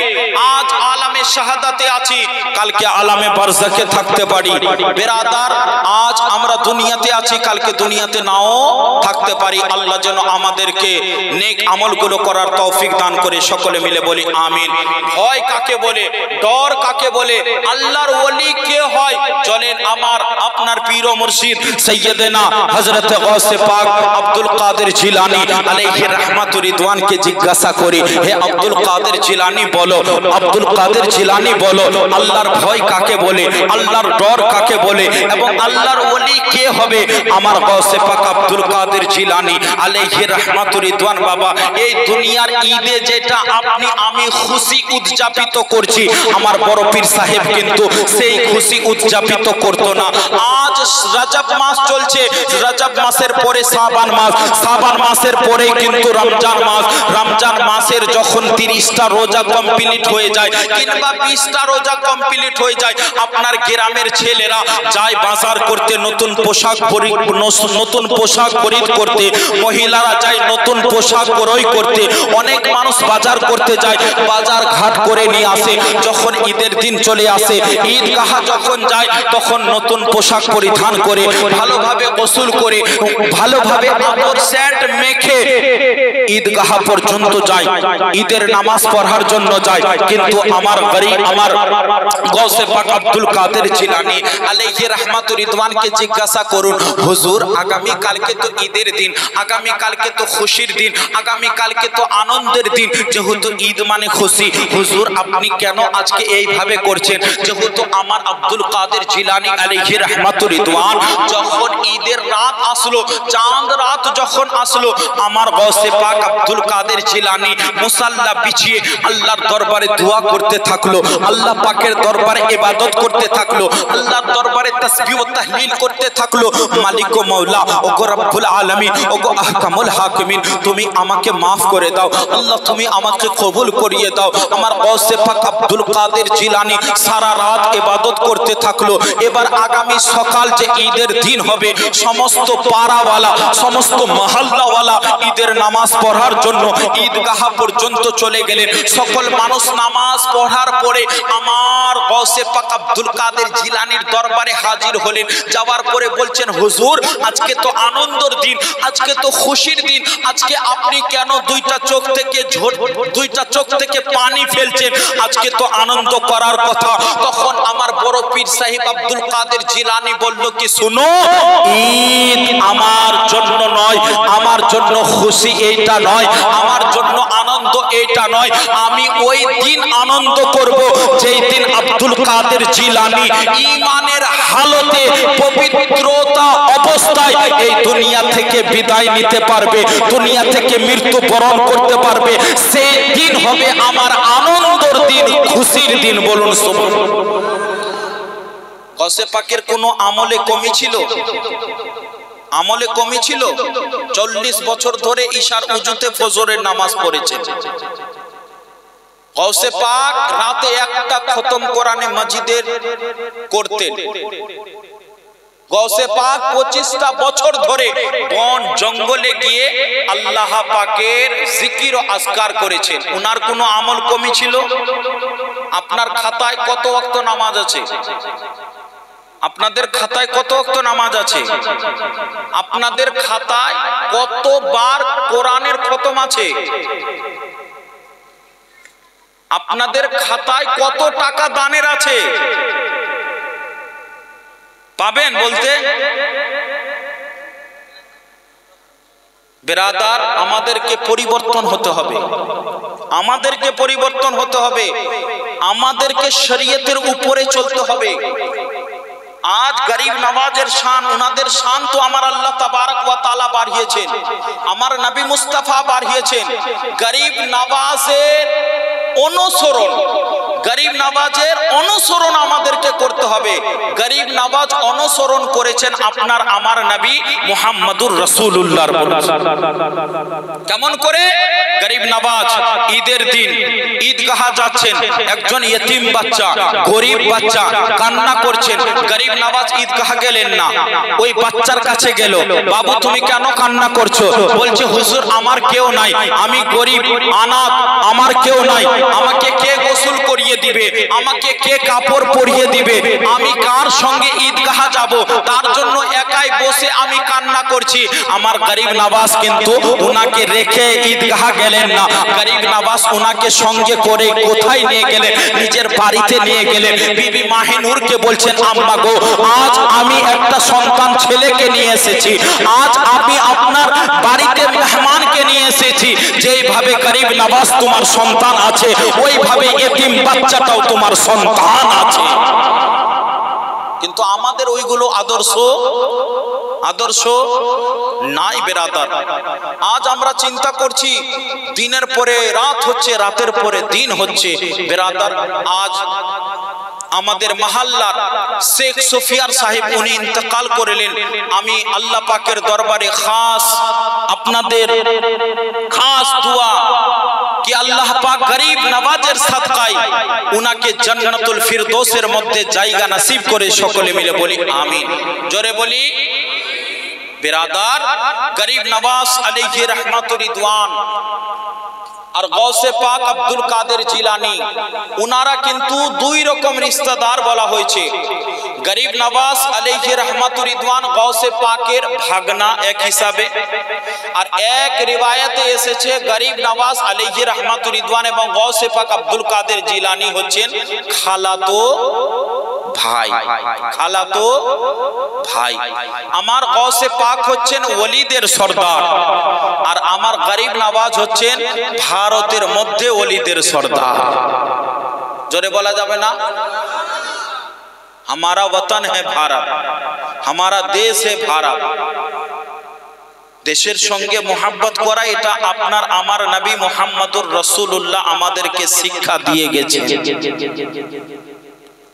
আজ আলামে শাহাদাতে আছি, কালকে আলামে বারজাকে থাকতে পারি। বেরাদার, আজ আমরা দুনিয়াতে আছি, কালকে দুনিয়াতে নাও থাকতে পারি। আল্লাহ যেন আমাদেরকে নেক আমলগুলো করার তৌফিক দান করে, সকলে মিলে বলি আমিন। ভয় কাকে বলে, ডর কাকে বলে, আল্লাহর ওলি কে হয়? চলেন আমার আপনার পীর ও মুর্শিদ সৈয়দনা হযরত গাউসে পাক আব্দুল কাদের জিলানী আলাইহি রাহমাতুর রিদওয়ানকে জিজ্ঞাসা করি, হে আব্দুল কাদের জিলানী বলো, আব্দুল কাদের জিলানী বলো, আল্লাহর ভয় কাকে বলে, আল্লাহর ডর কাকে বলে এবং আল্লাহর ওলি কে হবে? আমার গাউসে পাক আব্দুল কাদের জিলানী আলাইহি রাহমাতুর রিদওয়ান বাবা, এই দুনিয়ার ঈদে যেটা আপনি আমি খুশি উদযাপিত করছি, আমার বড় পীর সাহেব কিন্তু সেই খুশি উদযাপিত করতো না। আজ রজব মাস চলছে, রজব মাসের পরে শাবান মাস, শাবান মাসের পরে কিন্তু রমজান মাস, রমজান মাসের যখন 30টা রোজা কমপ্লিট হয়ে যায় কিংবা 20টা রোজা কমপ্লিট হয়ে যায়, আপনার গ্রামের ছেলেরা যায় বাজার করতে, নতুন পোশাক খরিদ করতে, মহিলারা যায় নতুন পোশাক ক্রয় করতে, অনেক মানুষ বাজার করতে যায়, বাজার ঘাট করে নিয়ে আসে। যখন ঈদের দিন চলে আসে, ঈদগাহ যখন যায় তখন নতুন পোশাক পরিধান করে, ভালোভাবে গোসল করে, ভালোভাবে আতর সেন্ট মেখে ঈদগাহ পর্যন্ত যায়, ঈদের নামাজ পড়ার জন্য যায়। কিন্তু আমার গাউসে পাক আব্দুল কাদের জিলানী আলাইহি রাহমাতুর রিদওয়ানকে জিজ্ঞাসা করুন, হুজুর আগামী কালকে তো ঈদের দিন, আগামী কালকে তো খুশির দিন, আগামী কালকে তো আনন্দের দিন, যেহেতু ঈদ মানে খুশি, হুজুর আপনি কেন আজকে এইভাবে করছেন? যেহেতু আমার আব্দুল কাদের জিলানী আলাইহি রাহমাতুর রিদওয়ান যখন ঈদের রাত আসলো, চাঁদ রাত যখন আসলো, আমার গাউসে পাক আব্দুল কাদের জিলানী মুসাল্লা বিছিয়ে আল্লাহর দরবারে দোয়া করতে থাকলো, আল্লাহ পাকের দরবারে ইবাদত করতে থাকলো, আল্লাহর দরবারে তাসবিহ ও তাহলিল করতে থাকলো। মালিক ও মাওলা ওগো রব্বুল আলামিন, ওগো আহকামুল হাকিমিন, তুমি আমাকে maaf করে দাও আল্লাহ, তুমি আমাকে কবুল করিয়ে দাও। আমার গাউসে পাক আব্দুল কাদের জিলানী সারা রাত ইবাদত করতে থাকলো। এবার আগামী সকাল যে ঈদের দিন হবে, সমস্ত পাড়াওয়ালা, সমস্ত মহল্লাওয়ালা ঈদের নামাজ পড়ার জন্য ঈদগাহ পর্যন্ত চলে গেলেন। সকল মানুষ নামাজ পড়ার পরে আমার গাউসে পাক আব্দুল কাদের জিলানীর দরবারে হাজির হলেন। যাওয়ার পরে বলছেন, হুজুর আজকে তো আনন্দের দিন, আজকে তো খুশির দিন, আজকে আপনি কেন দুইটা চোখ থেকে পানি ফেলছেন? আজকে তো আনন্দ করার কথা। তখন আমার বড় পীর সাহেব আব্দুল কাদের জিলানী বলল কি, শুনো, ঈদ আমার জন্য নয়, আমার জন্য খুশি এইটা নয়, আমার জন্য আনন্দ এইটা নয়, আমি ওই দিন আনন্দ করব যেই দিন আব্দুল কাদের জিলানী ঈমানের হালতে পবিত্রতা অবস্থায় এই দুনিয়া থেকে বিদায় নিতে পারবে, দুনিয়া থেকে মৃত্যুবরণ করতে পারবে। সেই দিন হবে আমার আনন্দের দিন, খুশির দিন। বলুন সুবহানাল্লাহ। গাউসে পাকের কোনো আমলে কমি ছিল? আমলে কমি ছিল? 40 বছর ধরে ঈশার উজুতে ফজরের নামাজ পড়েছেন। গাউসে পাক রাতে একটা খতম কোরআনে মাজিদের করতেন। গাউসে পাক 25টা বছর ধরে বন জঙ্গলে গিয়ে আল্লাহ পাকের জিকির ও আজকার করেছেন। উনার কোনো আমল কমি ছিল? আপনার খাতায় কত ওয়াক্ত নামাজ আছে? আপনাদের খাতায় কত ওয়াক্ত নামাজ আছে? আপনাদের খাতায় কতবার কোরআনের খতম আছে? আপনাদের খাতায় কত টাকা দানের আছে? পাবেন বলতে? বেরাদার, আমাদেরকে পরিবর্তন হতে হবে, আমাদেরকে পরিবর্তন হতে হবে, আমাদেরকে শরীয়তের উপরে চলতে হবে। আজ গরিব নওয়াজের শান, উনাদের শান তো আমার আল্লাহ তাবারক ওয়া তাআলা বাড়িয়েছেন, আমার নবী মুস্তাফা বাড়িয়েছেন। গরিব নওয়াজের অনুসরণ, গরিব নওয়াজের অনুসরণ আমাদেরকে করতে হবে। গরিব নওয়াজ অনুসরণ করেছেন আপনার আমার নবী মুহাম্মদুর রাসূলুল্লাহর। কেমন করে? গরিব নওয়াজ ঈদের দিন ঈদগাহ যাচ্ছেন, একজন ইতিম বাচ্চা, গরিব বাচ্চা কান্না করছেন। গরিব নওয়াজ ঈদগাহ গেলেন না, ওই বাচ্চার কাছে গেল, বাবু তুমি কেন কান্না করছো? বলছে, হুজুর আমার কেউ নাই, আমি গরিব অনাথ, আমার কেউ নাই, আমাকে কে গোসল করিয়ে পরিয়ে দিবে, আমাকে কে কাপড় পরিয়ে দিবে, আমি কার সঙ্গে ঈদগাহ যাব, তার জন্য একাই বসে আমি কান্না করছি। আমার গরিব নওয়াজ কিন্তু উনাকে রেখে ঈদগাহ গেলেন না, গরিব নওয়াজ উনাকে সঙ্গে করে কোথায় নিয়ে গেলেন, নিজের বাড়িতে নিয়ে গেলেন। বিবি মাহিনুরকে বলছেন, আম্মা গো, আজ আমি একটা সন্তান ছেলেকে নিয়ে এসেছি, আজ আমি আপনার বাড়িতে মেহমানকে নিয়ে এসেছি, যেইভাবে গরিব নওয়াজ তোমার সন্তান আছে, ওইভাবে এতিম বাচ্চাটাও তোমার সন্তান আছে। কিন্তু আমাদের ওইগুলো আদর্শ নাই বেরাদার। আজ আমরা চিন্তা করছি, দিনের পরে রাত হচ্ছে, রাতের পরে দিন হচ্ছে বেরাদার। আজ আমাদের মহল্লার শেখ সুফিয়ার সাহেব উনি ইন্তেকাল করলেন। আমি আল্লাহ পাকের দরবারে আপনাদের খাস দোয়া कि अल्लाह पाक गरीब नवाजेर सदकाय उनाके जन्नतुल फिरदौसेर मध्य जायगा नसीब करे सकले मिले बोली आमीन। जोरे बोली बिरादार, गरीब नवाज अलैहि रहमतुर रिदवान और गौसे पाक अब्दुल कादिर जिलानी उनारा किन्तु दुई रकम रिश्तेदार बला होयेछे। गरीब नवाज अलैहि रहमतुर रिदवान गौसे पाकेर भागना एक हिसाबे, और एक रिवायते एसेछे गरीब नवाज अलैहि रहमतुर रिदवान एवं गौसे पाक अब्दुल कादिर जिलानी होच्छेन खालातो भाई। खालातो भाई आमार गौसे पाक होच्छेन वलिदेर सरदार, और आमार गरीब नवाज होच्छेन भारतेर मध्य वलिदेर सरदार। जोरे बोला जाबे ना? हमारा वतन है भारत, हमारा देश है भारत। देशेर संगे मोहब्बत करा एटा आपनार आमार नबी मुहम्मदुर रसूलुल्लाह आमादेरके शिक्षा दिए गेछेन।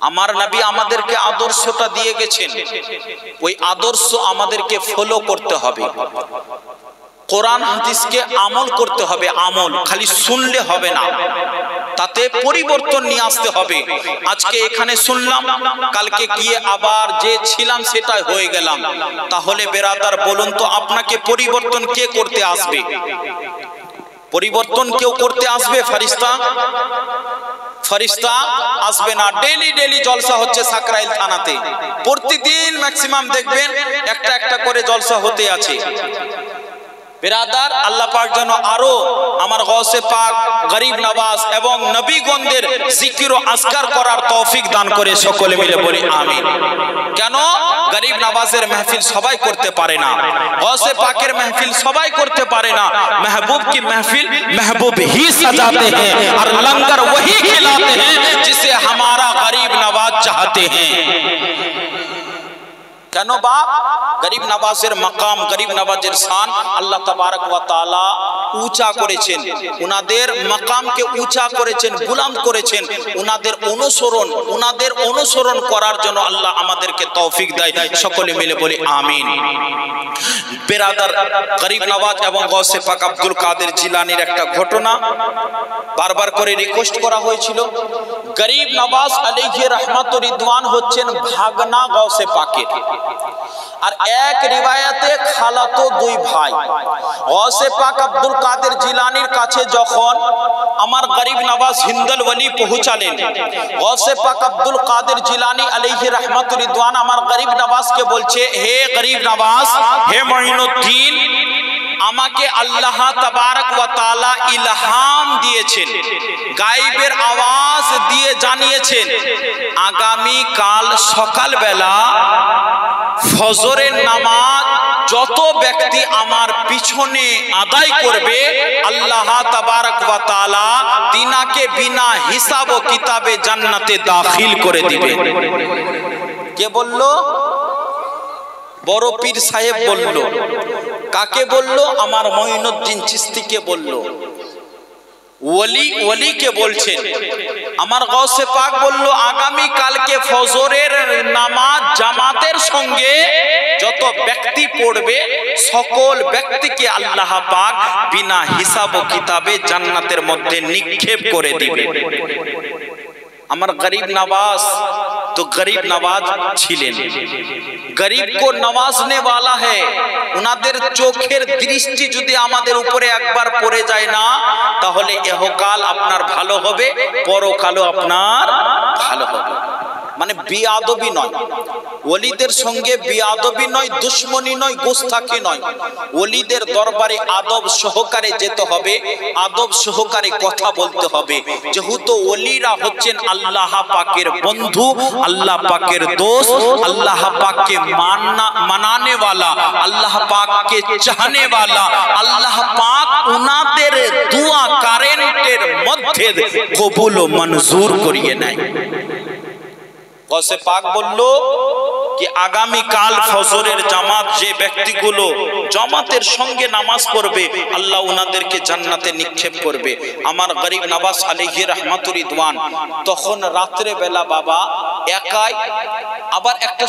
आमार नबी आमादेरके आदर्शटा दिए गेछेन, ओई आदर्श आमादेरके फलो करते हबे। কোরআন হাদিসকে আমল করতে হবে, আমল খালি শুনলে হবে না, তাতে পরিবর্তন নিয়ে আসতে হবে। আজকে এখানে শুনলাম, কালকে গিয়ে আবার যে ছিলাম সেটাই হয়ে গেলাম, তাহলে বেরাদার বলুন তো আপনাকে পরিবর্তন কে করতে আসবে? পরিবর্তন কেউ করতে আসবে? ফরিস্তা আসবে না। ডেলি ডেলি জলসা হচ্ছে সাকরাইল থানাতে, প্রতিদিন ম্যাক্সিমাম দেখবেন একটা একটা করে জলসা হতে আছে। बिरादार अल्लाह पाक जेन आरो आमार गौसे पाक गरीब नवाज एवं नबीगणदेर जिकिर ओ आजकार करार तौफिक दान करे सकले मिले बोली आमीन। केन गरीब नवाजेर महफिल सबाई करते पारे ना, गौसे पाकेर महफिल सबाई करते पारे ना। महबूब की महफिल महबूब ही सजाते हैं और लंगर वही खिलाते हैं जिसे हमारा गरीब नवाज चाहते हैं। কেন বাপ? গরিব নওয়াজের মাকাম, গরিব নওয়াজের শান আল্লাহ তাবারক ওয়া তাআলা উঁচা করেছেন, উনাদের মাকামকে উঁচা করেছেন, বুলন্দ করেছেন। উনাদের অনুসরণ করার জন্য আল্লাহ আমাদেরকে তৌফিক দেয়। সকলে মিলে বলি আমিন। বেরাদার, গরিব নওয়াজ এবং গৌসে পাক আব্দুল কাদের জিলানির একটা ঘটনা বারবার করে রিকোয়েস্ট করা হয়েছিল। গরিব নওয়াজ আলাইহি রহমাতুর রিদওয়ান হচ্ছেন ভাগনা গৌসে পাকের, আর এক রিওয়ায়াতে খালাতো দুই ভাই। গৌসে পাক আব্দুল কাদের জিলানির কাছে যখন আমার গরিব নওয়াজ হিন্দল ওলি পৌঁছালেন, গৌসে পাক আব্দুল কাদের জিলানি আলাইহি রহমাতুর রিদওয়ান আমার গরিব নওয়াজকে বলছে, হে গরিব নওয়াজ, হে মঈনুদ্দিন, আমাকে আল্লাহ তাবারক ওয়া তাআলা ইলহাম দিয়েছেন, গায়বের আওয়াজ দিয়ে জানিয়েছেন, আগামী কাল সকালবেলা ফজরের নামাজ যত ব্যক্তি আমার পিছনে আদায় করবে আল্লাহ তাবারক ওয়া তাআলা তিনাকে বিনা হিসাব ও কিতাবে জান্নাতে দাখিল করে দিবে। কে বলল? বড় পীর সাহেব বলল। কাকে বলল? আমার মঈনুদ্দিন চিশতিকে বলল। ওলি কে বলছেন। আমার গৌসে পাক বলল, আগামী কালকে ফজরের নামাজ জামাতের সঙ্গে যত ব্যক্তি পড়বে সকল ব্যক্তিকে আল্লাহ পাক বিনা হিসাব ও কিতাবে জান্নাতের মধ্যে নিক্ষেপ করে দিবে। আমার গরিব নওয়াজ तो गरीब नवाज ছিলেন। गरीब को नवाजने वाला है। उनाদের চোখের দৃষ্টি যদি আমাদের উপরে একবার পড়ে যায় না, তাহলে ইহকাল আপনার ভালো হবে, পরকালও আপনার ভালো হবে। মানে বিয়াদবি নয়, ওলিদের সঙ্গে বিয়াদবি নয়, দুশ্মনী নয়, গোস্তাখি নয়। ওলিদের দরবারে আদব সহকারে যেতে হবে, আদব সহকারে কথা বলতে হবে। যেহেতু ওলিরা হচ্ছেন আল্লাহ পাকের বন্ধু, আল্লাহ পাকের দোস্ত, আল্লাহ পাককে মানানে वाला, আল্লাহ পাককে চাহনে वाला, আল্লাহ পাক উনাদের দুয়া কারেন্টের মধ্যে কবুল ও মঞ্জুর করিয়ে নেয়। গৌসে পাক বলল कि आगामी काल फजरेर জামাত যে ব্যক্তিগুলো জামাতের সঙ্গে নামাজ পড়বে আল্লাহ উনাদেরকে জান্নাতে নিক্ষেপ করবে। আমার গরিব নওয়াজ আলাইহি রহমাতুর রিদওয়ান তখন রাত্রে বেলা বাবা একাই আবার একটা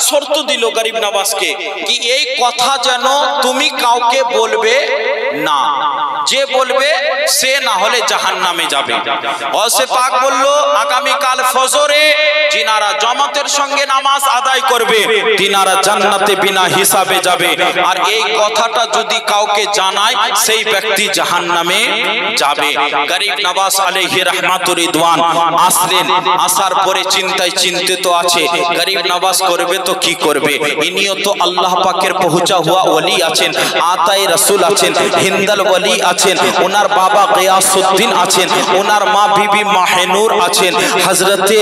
শর্ত দিল, গরিব নওয়াজকে কি এই কথা যেন তুমি কাউকে বলবে না, যে বলবে সে না হলে জাহান্নামে যাবে। গৌসে পাক বলল আগামী কাল ফজরে जिनारा জামাতের সঙ্গে নামাজ আদায় করবে তিনারা জান্নাতে বিনা হিসাবে যাবে, আর এই কথাটা যদি কাউকে জানায় সেই ব্যক্তি জাহান্নামে যাবে। গরিব নওয়াজ আলাইহি রহমাতুর রিদওয়ান আসলেন, আসার পরে চিন্তায় চিন্তিত আছে, গরিব নওয়াজ করবে তো কি করবে। ইনিও তো আল্লাহ পাকের পৌঁছা হুয়া ওলি আছেন, আতায়ে রাসূল আছেন, হিন্দাল ওলি আছেন, ওনার বাবা গিয়াসউদ্দিন আছেন, ওনার মা বিবি মাহনুর আছেন, হযরতে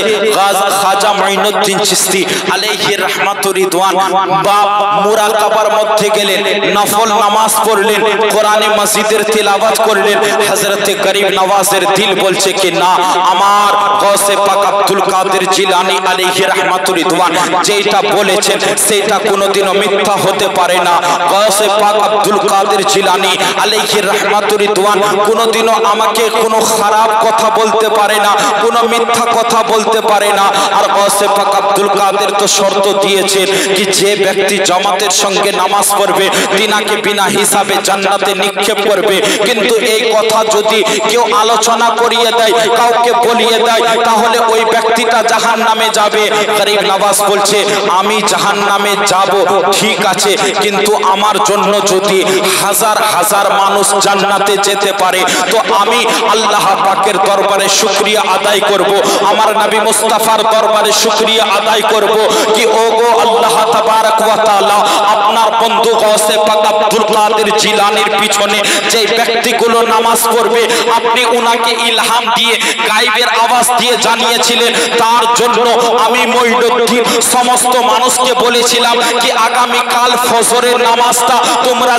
খাজা মুঈনুদ্দিন চিশতি আলাইহি রহমাতুর রিদওয়ান বাপ মুরাকাবার মধ্যে গেলেন, নফল নামাজ পড়লেন, কোরআনে মাজিদের তিলাওয়াত করলেন। হযরতে গরিব নওয়াজের দিল বলছে কি না, আমার গৌসে পাক আব্দুল কাদের জিলানী আলাইহি রহমাতুর রিদওয়ান যেটা বলেছেন সেটা কোনোদিনও মিথ্যা হতে পারে না। গৌসে পাক আব্দুল কাদের জিলানী আলাইহি রহমাতুর রিদওয়ান কোনোদিনও আমাকে কোনো খারাপ কথা বলতে পারে না, কোনো মিথ্যা কথা বলতে পারে না। আর গৌসে পাক আব্দুল কাদের তো শর্ত দিয়েছেন কি যে ব্যক্তি জামাতের সঙ্গে নামাজ পড়বে তিনাকে বিনা হিসাবে জান্নাতে নিক্ষেপ করবে। কিন্তু এই কথা যদি কেউ আলোচনা করিয়ে দেয়, কাউকে বলিয়ে দেয়, তাহলে ওই ব্যক্তিটা জাহান্নামে যাবে। গরিব নওয়াজ বলছে আমি জাহান্নামে যাব ঠিক আছে, কিন্তু আমার জন্য যদি হাজার হাজার মানুষ জান্নাতে যেতে পারে তো আমি আল্লাহ পাকের দরবারে শুকরিয়া আদায় করব, আমার নবী মুস্তাফার দরবারে শুকরিয়া আদায় করব কি ওগো আল্লাহ তাবারক ওয়া তাআলা আপনার বন্ধু গৌসে পাক আব্দুল কাদের জিলানীর পিছনে যে ব্যক্তিগুলো নামাজ পড়বে আপনি উনাকে ইলহাম দিয়ে গায়বের আওয়াজ দিয়ে জানিয়েছিলেন, তার জন্য আমি মুঈনুদ্দিন সমস্ত মানুষকে বলেছিলাম কি আগামী কাল ফজরের নামাজটা তোমরা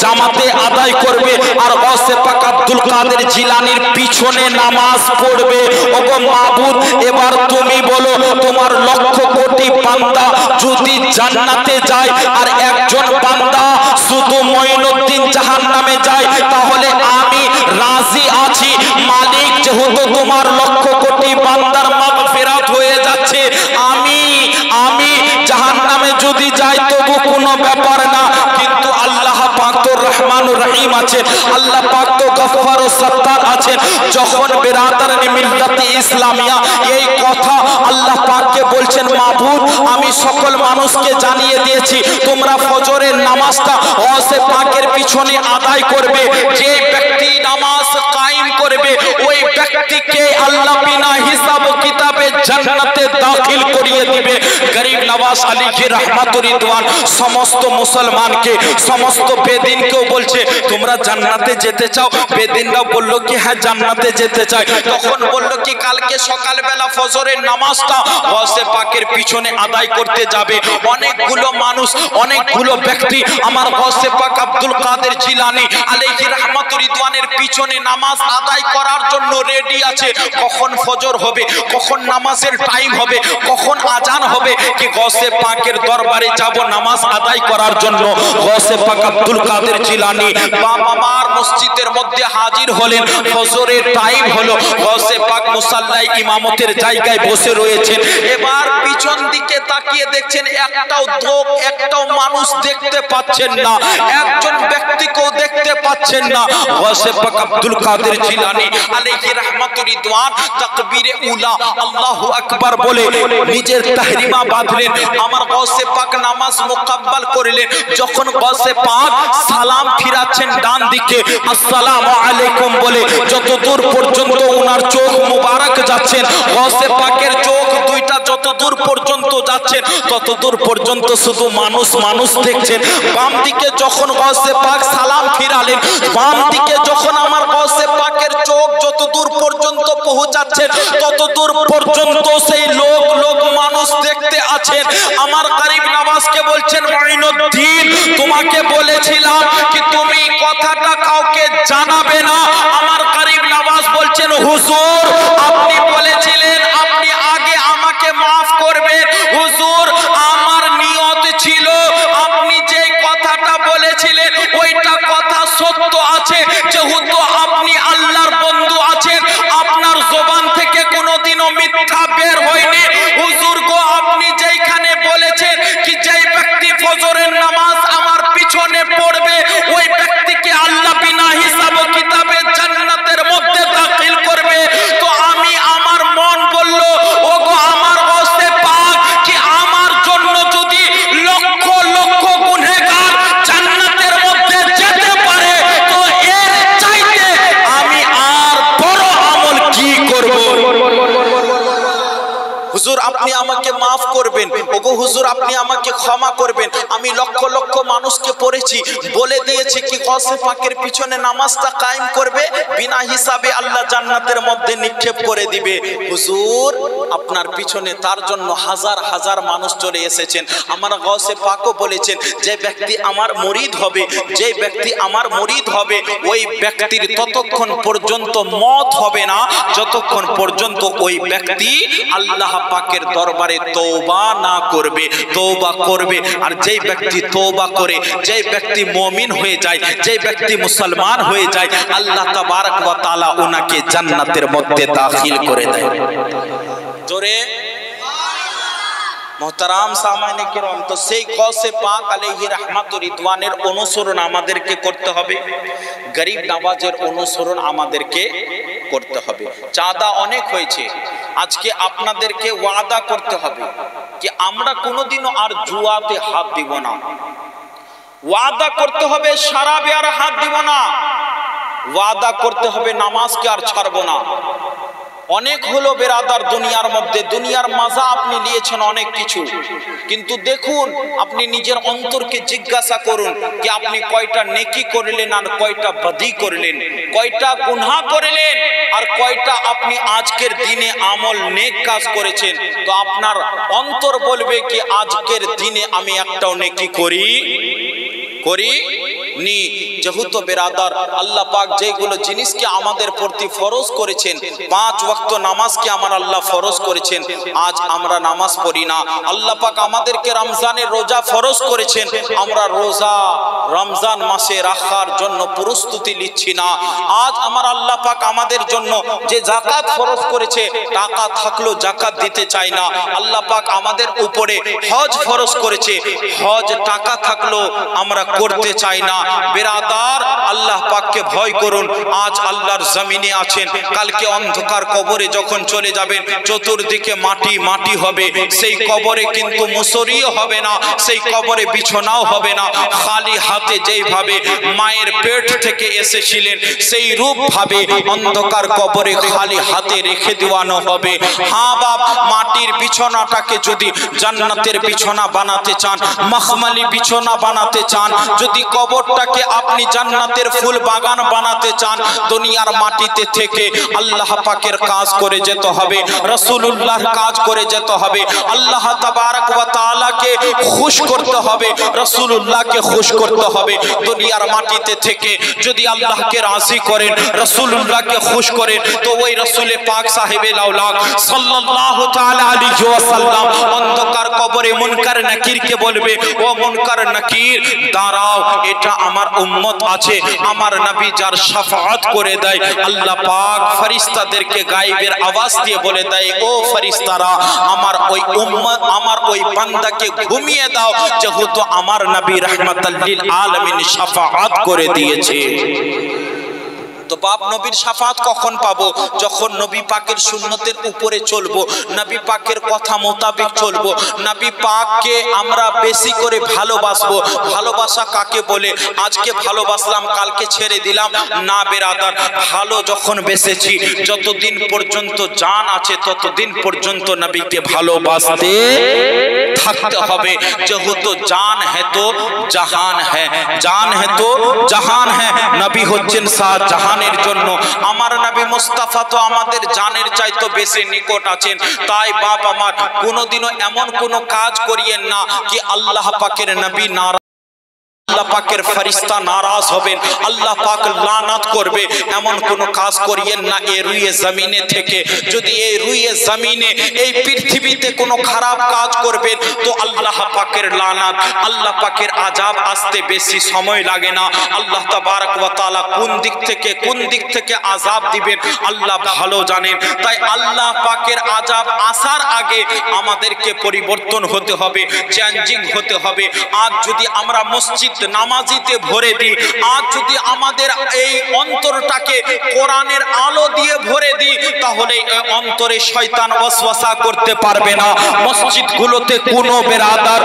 জামাতে আদায় করবে আর গৌসে পাক আব্দুল কাদের জিলানীর পিছনে নামাজ পড়বে। ওগো মাবুদ এবার তুমি বলো তোমার লক্ষ কোটি বান্দা যদি জান্নাতে যায় আর একজন বান্দা শুধু মুঈনুদ্দিন জাহান্নামে যায় তাহলে আমি রাজি আছি। মালিক যেহেতু তোমার লক্ষ কোটি বান্দার মাগফিরাত হয়ে যাচ্ছে, আমি জাহান্নামে যদি যাই তবু কোনো ব্যাপার না, কিন্তু আল্লাহ পাক তো রহমানুর রহিম আছেন, আল্লাহ পাক তো গফফার ও সত্তার আছেন। যখন বিরাদারানি মিল্লাতে ইসলামিয়া এই কথা আল্লাহ পাককে বলছেন মাবুদ আমি সকল মানুষকে জানিয়ে দিয়েছি তোমরা ফজরের নামাজটা গৌসে পাকের পিছনে আদায় করবে, যে ব্যক্তি নামাজ কায়েম করবে ওই ব্যক্তিকে আল্লাহ বিনা হিসাব ও কিতাবে জান্নাতে দাখিল করিয়ে দিবে। গরিব নওয়াজ আলাইহি রহমাতুর রিদওয়ান সমস্ত মুসলমানকে সমস্ত বেদিনকেও বলছে তোমরা জান্নাতে যেতে চাও? বেদিনরা বলল কি হ্যাঁ জান্নাতে যেতে চাই। তখন বলল কি কালকে সকালবেলা ফজরের নামাজটা গৌসে পাকের পিছনে আদায় করতে যাবে। অনেকগুলো মানুষ অনেকগুলো ব্যক্তি আমার গৌসে পাক আব্দুল কাদের জিলানী আলাইহি রহমাতুর রিদওয়ানের পিছনে নামাজ আদায় করার জন্য রেডি আছে। কখন ফজর হবে, কখন নামাজের টাইম হবে, কখন আজান হবে কি গৌসে পাকের দরবারে যাব নামাজ আদায় করার জন্য। গৌসে পাক আব্দুল কাদের জিলানী বাবার মসজিদের মধ্যে হাজির হলেন, ফজরের টাইম হলো, গৌসে পাক মুসাল্লায় ইমামতের জায়গায় বসে রয়েছেন। এবার পিছন দিকে তাকিয়ে দেখছেন একটাও মানুষ দেখতে পাচ্ছেন না, একজন ব্যক্তিকেও দেখতে দেখতে পাচ্ছেন না। গাউসে পাক আব্দুল কাদের জিলানী আলাইহি রাহমাতুর রিদওয়ান তাকবীরে উলা আল্লাহু আকবার বলে নিজের তাহরিমা বাঁধলেন। আমার গাউসে পাক নামাজ মুকাব্বাল করলেন। যখন গাউসে পাক সালাম ফিরাচ্ছেন ডান দিকে, আসসালামু আলাইকুম বলে যতদূর পর্যন্ত ওনার চোখ মুবারক যাচ্ছেন, গাউসে পাকের চোখ দুইটা যতদূর পর্যন্ত যাচ্ছেন ততদূর পর্যন্ত শুধু মানুষ মানুষ দেখছেন। বাম দিকে যখন গাউসে পাক সালাম ফিরালেন, বাম দিকে যখন আমার গাউসে পাকের চোখ যতদূর পর্যন্ত পৌঁছাচ্ছেন ততদূর পর্যন্ত সেই লোক লোক মানুষ দেখতে আছেন। আমার গরিব নওয়াজকে বলছেন, মাইনুদ্দিন তোমাকে বলেছিলাম কি তুমি কথাটা কাউকে জানাবে না। আমার গরিব নওয়াজ বলছেন, হুজুর আপনি বলেছিলেন আপনি আগে আমাকে মাফ করবেন। হুজুর আমার নিয়ত ছিল আপনি যে কথাটা বলেছিলেন ওইটা কথা সত্য আছে, যেহেতু আপনি আল্লাহর বন্ধু আছেন, আপনার জবান থেকে কোনোদিনও মিথ্যা বের হয়নি। হুজুর গো আপনি যেখানে বলেছেন কি যেই ব্যক্তি ফজরের নামাজ আমার পিছনে পড়বে ওই ব্যক্তিকে আল্লাহ বিনা হিসাব ও কিতাবে জান্নাতের মধ্যে দাখিল করবে, তো আমি আমার মন বলল ও গো আমার গাউসে পাক কি আমার জন্য যদি লক্ষ লক্ষ গুনাহগার জান্নাতের মধ্যে যেতে পারে তো এর চাইতে আমি আর বড় আমল কি করব। হুজুর আপনি আমাকে মাফ করবেন, ওগো হুজুর আপনি আমাকে ক্ষমা করবেন, আমি লক্ষ লক্ষ মানুষকে পড়েছি বলে দিয়েছি কি গাউসে পাকের পিছনে নামাজটা কায়েম করবে বিনা হিসাবে আল্লাহ জান্নাতের মধ্যে নিক্ষেপ করে দিবে। হুজুর আপনার পিছনে তার জন্য হাজার হাজার মানুষ চলে এসেছেন। আমার গাউসে পাকও বলেছেন যে ব্যক্তি আমার মুরিদ হবে, যে ব্যক্তি আমার মুরিদ হবে ওই ব্যক্তির ততক্ষণ পর্যন্ত মত হবে না যতক্ষণ পর্যন্ত ওই ব্যক্তি আল্লাহ পাকের দরবারে তওবা না করবে। তওবা করবে, আর যেই ব্যক্তি তওবা করে, যেই ব্যক্তি মুমিন হয়ে যায়, যেই ব্যক্তি মুসলমান হয়ে যায়, আল্লাহ তাবারক ওয়া তাআলা ওনাকে জান্নাতের মধ্যে দাখিল করে দেয়। জোরে মোহতারাম সামাইনে কিরাম, তো সেই গাউসে পাক আলাইহি রাহমাতুর রিদওয়ানের অনুসরণ আমাদেরকে করতে হবে, গরিব নওয়াজের অনুসরণ আমাদেরকে করতে হবে। চাঁদা অনেক হয়েছে, আজকে আপনাদেরকে ওয়াদা করতে হবে কি আমরা কোনোদিনও আর জুয়াতে হাত দিব না। ওয়াদা করতে হবে শরাবে আর হাত দিব না। ওয়াদা করতে হবে নামাজকে আর ছাড়বো না। অনেক হলো বেরাদার দুনিয়ার মধ্যে, দুনিয়ার মজা আপনি নিয়েছেন অনেক কিছু, কিন্তু দেখুন আপনি নিজের অন্তরকে জিজ্ঞাসা করুন যে আপনি কয়টা নেকি করলেন আর কয়টা বদি করলেন, কয়টা গুনাহ করলেন আর কয়টা আপনি আজকের দিনে আমল নেক কাজ করেছেন। তো আপনার অন্তর বলবে কি আজকের দিনে আমি একটাও নেকি করি নি। যেহেতু বেরাদার আল্লাহ পাক যেগুলো জিনিসকে আমাদের প্রতি ফরজ করেছেন, 5 ওয়াক্ত নামাজকে আমার আল্লাহ ফরজ করেছেন, আজ আমরা নামাজ পড়ি না। আল্লাহ পাক আমাদেরকে রমজানের রোজা ফরজ করেছেন, আমরা রোজা রমজান মাসে রাখার জন্য প্রস্তুতি নিচ্ছি না। আজ আমার আল্লাহ পাক আমাদের জন্য যে যাকাত ফরজ করেছে, টাকা থাকলেও যাকাত দিতে চাই না। আল্লাহ পাক আমাদের উপরে হজ ফরজ করেছে, হজ টাকা থাকলেও আমরা করতে চাই না। বেরাদার আল্লাহ পাককে ভয় করুন। আজ আল্লাহর জমিনে আছেন, কালকে অন্ধকার কবরে যখন চলে যাবেন চতুর্দিকে মাটি মাটি হবে। সেই কবরে কিন্তু মুসরিও হবে না, সেই কবরে বিছানাও হবে না। খালি হাতে যেইভাবে মায়ের পেট থেকে এসেছিলেন সেই রূপ ভাবে অন্ধকার কবরে খালি হাতে রেখে দেওয়ানো হবে। হ্যাঁ বাপ, মাটির বিছানাটাকে যদি জান্নাতের বিছানা বানাতে চান, মখমলি বিছানা বানাতে চান, যদি কবরটাকে আপনি জান্নাতের ফুল বাগান বানাতে চান, দুনিয়ার মাটিতে থেকে আল্লাহ পাকের কাজ করে যেতে হবে, রাসূলুল্লাহর কাজ করে যেতে হবে, আল্লাহ তাবারক ওয়া তাআলাকে খুশ করতে হবে, রাসূলুল্লাহকে খুশ করতে হবে। দুনিয়ার মাটিতে থেকে যদি আল্লাহকে রাজি করেন, রাসূলুল্লাহকে খুশ করেন, তো ওই রাসূলে পাক সাহেবে লাউলাক সাল্লাল্লাহু তাআলা আলাইহি ওয়াসাল্লাম অন্ধকার কবরে পরে মুনকার নাকিরকে বলবে, ও মুনকার নাকির দাঁড়াও, এটা আমার উম্মত আছে, আমার নবী যার শাফাআত করে দেয়, আল্লাহ পাক ফেরেশতাদেরকে গায়েবের আওয়াজ দিয়ে বলে দেয়, ও ফেরেশতারা আমার ওই উম্মত, আমার ওই বান্দাকে ঘুমিয়ে দাও, যেহেতু আমার নবী রাহমাতাল লিল আলামিন শাফাআত করে দিয়েছে। তো বাপ নবীর শাফাত কখন পাবো? যখন নবী পাকের সুন্নতের উপরে চলবো, নবী পাকের কথা মোতাবেক চলবো, নবী পাককে আমরা বেশি করে ভালোবাসবো। ভালোবাসা কাকে বলে? আজকে ভালোবাসলাম কালকে ছেড়ে দিলাম না বেরাদার, ভালো যখন বেসেছি, যতদিন পর্যন্ত জান আছে ততদিন পর্যন্ত নবীকে ভালোবাসতে থাকতে হবে। যেহেতু জান হ্যাঁ তো জাহান হ্যাঁ, জান হ্যাঁ তো জাহান হ্যাঁ, নবী হচ্ছেন শাহজাহান জন্য। আমার নবী মুস্তাফা তো আমাদের জানের চাইতে বেশি নিকট আছেন। তাই বাপ আমার কোনোদিনও এমন কোনো কাজ করিয়েন না কি আল্লাহ পাকের নবী নারাজ, আল্লাহ পাকের ফেরেশতা নারাজ হবেন, আল্লাহ পাক লানাত করবে, এমন কোন কাজ করিয়েন না এই রুয়ে জমিনে থেকে। যদি এই রুয়ে জমিনে এই পৃথিবীতে কোনো খারাপ কাজ করবেন তো আল্লাহ পাকের লানাত, আল্লাহ পাকের আযাব আসতে বেশি সময় লাগে না। আল্লাহ তাবারক ওয়া তাআলা কোন দিক থেকে আযাব দিবেন আল্লাহ ভালো জানেন। তাই আল্লাহ পাকের আযাব আসার আগে আমাদেরকে পরিবর্তন হতে হবে, চেঞ্জিং হতে হবে। আজ যদি আমরা মসজিদ নামাজিতে ভরে দিই, আজ যদি আমাদের এই অন্তরটাকে কোরআনের আলো দিয়ে ভরে দিই, তাহলে এই অন্তরে শয়তান ওয়াসওয়াসা করতে পারবে না। মসজিদগুলোতে কোনো বেরাদার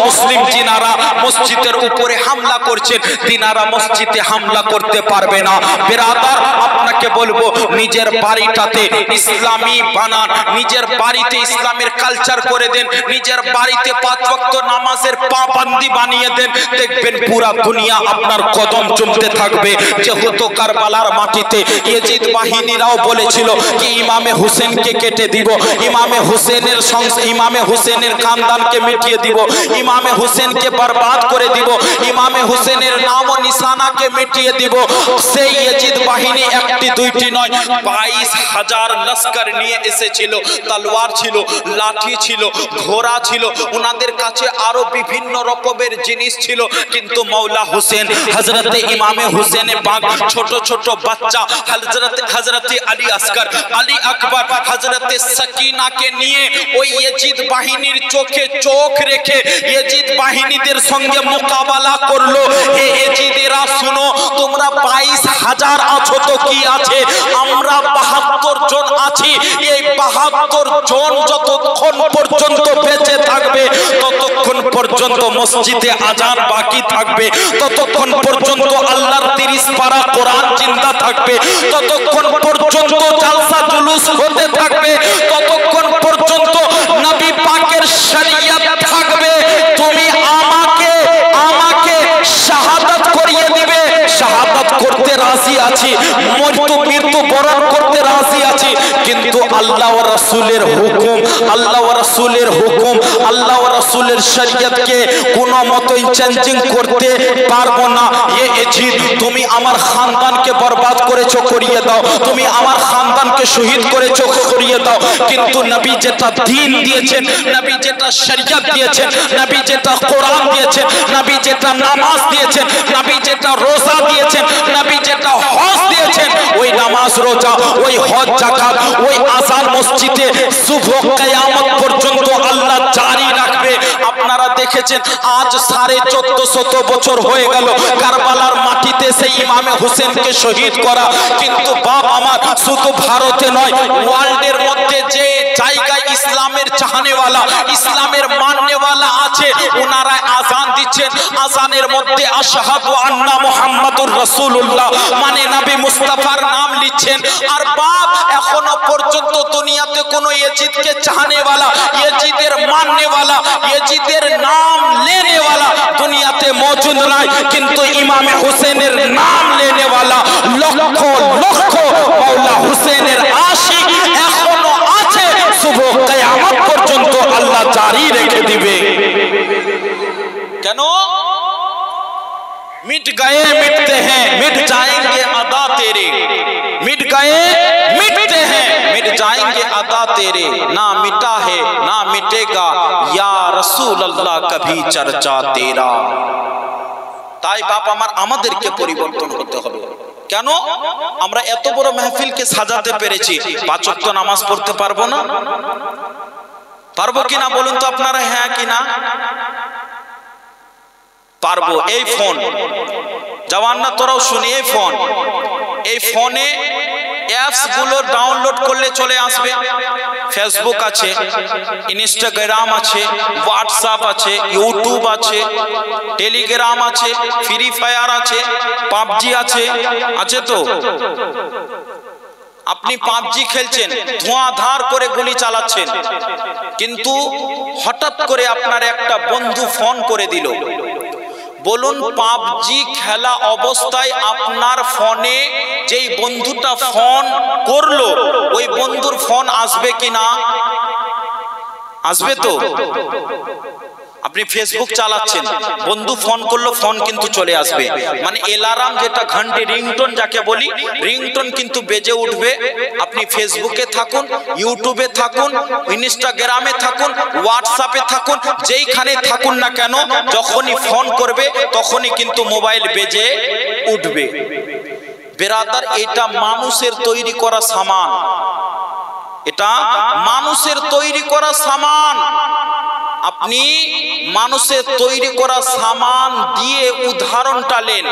মুসলিম যিনারা মসজিদের উপরে হামলা করছেন, তিনারা মসজিদে হামলা করতে পারবে না। বেরাদার আপনাকে বলবো, নিজের বাড়িটাতে ইসলামী বানান, নিজের বাড়িতে ইসলামের কালচার করে দেন, নিজের বাড়িতে 5 ওয়াক্ত নামাজের পাবন্দি বানিয়ে দেন, দেখবেন পুরা দুনিয়া আপনার কদম চুমতে থাকবে। যেহেতু কারবালার মাটিতে ইয়াজিদ বাহিনীরাও বলেছিল কি ইমামে হুসেনকে কেটে দিব, ইমামে হুসেনের খানদানকে মিটিয়ে দিব, ইমামে হুসেনকে বরবাদ করে দিব, ইমামে হুসেনের নাম ও নিশানাকে মিটিয়ে দিব। সেই ইয়াজিদ বাহিনী একটি দুইটি নয়, 22,000 লস্কর নিয়ে এসেছিল, তলোয়ার ছিল, লাঠি ছিল, ঘোড়া ছিল, ওনাদের কাছে আরো বিভিন্ন রকমের জিনিস ছিল। কিন্তু মৌলা হুসেন, হযরতে ইমামে হুসেনে পাক, ছোট ছোট বাচ্চা হযরতে আলী আসগর, আলী আকবর, হযরতে সাকিনাকে নিয়ে ওই ইয়াজিদ বাহিনীর চোখে চোখ রেখে ইয়াজিদ বাহিনীদের সঙ্গে মোকাবেলা করলো। হে ইয়াজিদেরা শুনো, তোমরা 22,000 আছো তো কি আছে, আমরা 72 জন আছি। এই 72 জন যতক্ষণ পর্যন্ত বেঁচে থাকবে, ততক্ষণ পর্যন্ত মসজিদে আজান বাকি থাকবে, ততক্ষণ পর্যন্ত আল্লাহর 30 পারা কোরআন জিন্দা থাকবে, ততক্ষণ পর্যন্ত জালসা জুলুস হতে থাকবে, ততক্ষণ পর্যন্ত নবী পাকের শরীয়ত থাকবে। তুমি আমাকে শাহাদাত করিয়ে দিবে, শাহাদাত করতে রাজি আছি, মৃত্যু বরণ করতে রাজি আছি, কিন্তু আল্লাহ ওয়া রাসূলের হুকুম, আল্লাহ ওয়া রাসূলের হুকুম, আল্লাহ ওয়া রাসূলের শরীয়তকে কোনো মতই চেঞ্জিং করতে পারবো না। এ ইয়াজিদ, তুমি আমার খানদানকে বরবাদ করেছো, করিয়ে দাও, তুমি আমার খানদানকে শহীদ করেছো, করিয়ে দাও, কিন্তু নবী যেটা দ্বীন দিয়েছেন, নবী যেটা শরীয়ত দিয়েছেন, নবী যেটা কোরআন দিয়েছেন, নবী যেটা নামাজ দিয়েছেন, নবী যেটা রোজা দিয়েছেন, নবী যেটা হজ দিয়েছেন, ওই নামাজ রোজা, ওই হজ যাকাত, ওই আযান মসজিদে শুভ কিয়ামত পর্যন্ত আল্লাহ জারি রাখবে। আপনারা দেখেছেন আজ 1450 বছর হয়ে গেল কারবালার মাটিতে সেই ইমামে হুসেনকে শহীদ করা, কিন্তু বাপ আমার শুধু ভারতে নয়, ওয়ার্ল্ডের মধ্যে যে জায়গায় ইসলামের চাহনেওয়ালা, ইসলামের মাননেওয়ালা আছে, ওনারা আযান দিচ্ছেন, আযানের মধ্যে আশহাদু আন্না মুহাম্মাদুর রাসূলুল্লাহ মানে নবী মুস্তাফার নাম লিখছেন। আর বাপ এখনো পর্যন্ত দুনিয়াতে কোনো ইয়াজিদকে চাহনেওয়ালা, ইয়াজিদের মাননেওয়ালা, ইয়াজিদের নাম লেনেওয়ালা দুনিয়াতে মौजूद নাই, কিন্তু ইমামে হুসেনের নাম লেনেওয়ালা লক্ষ লক্ষ মাওলা হুসেনের আশিক এখনো আছে, শুভ কিয়ামত পর্যন্ত আল্লাহ জারি রেখে দিবে। কেন? मिट गए मिटते हैं, मिट जाएंगे अदा तेरे, मिट गए मिटते हैं, मिट जाएंगे अदा तेरे, ना मिटा है ना मिटेगा यार রসুল আল্লাহ কভি চর্চা তেরা। তাই বাপ আমার, আমাদেরকে পরিবর্তন হতে হবে। কেন? আমরা এত বড় মাহফিলকে সাজাতে পেরেছি, 5 ওয়াক্ত নামাজ পড়তে পারবো না? পারবো কিনা বলুন তো আপনারা, হ্যাঁ কিনা? পারবো। এই ফোন জওয়ান না, তোরাও শুনি, এই ফোনে অ্যাপস গুলো ডাউনলোড করলে চলে আসবে। ফেসবুক আছে, ইনস্টাগ্রাম আছে, হোয়াটসঅ্যাপ আছে, ইউটিউব আছে, টেলিগ্রাম আছে, ফ্রি ফায়ার আছে, পাবজি আছে, আছে তো? আপনি পাবজি খেলছেন, ধোঁয়াধার করে গুলি চালাচ্ছেন, কিন্তু হঠাৎ করে আপনার একটা বন্ধু ফোন করে দিল। বলুন, পাবজি খেলা অবস্থায় আপনার ফোনে যেই বন্ধুটা ফোন করলো, ওই বন্ধুর ফোন আসবে কিনা? আসবে তো? আপনি ফেসবুক চালাচ্ছেন, বন্ধু ফোন করলো, ফোন কিন্তু চলে আসবে। মানে অ্যালার্ম, যেটা ঘন্টি, রিংটোন যাকে বলি, রিংটোন কিন্তু বেজে উঠবে। আপনি ফেসবুকে থাকুন, ইউটিউবে থাকুন, ইনস্টাগ্রামে থাকুন, হোয়াটসঅ্যাপে থাকুন, যেইখানে থাকুন না কেন, যখনই ফোন করবে তখনই কিন্তু মোবাইল বেজে উঠবে। বেরাদার, এটা মানুষের তৈরি করা সামান, এটা মানুষের তৈরি করা সামান। আপনি মানুষের তৈরি করা সামান দিয়ে উদাহরণটা নেন।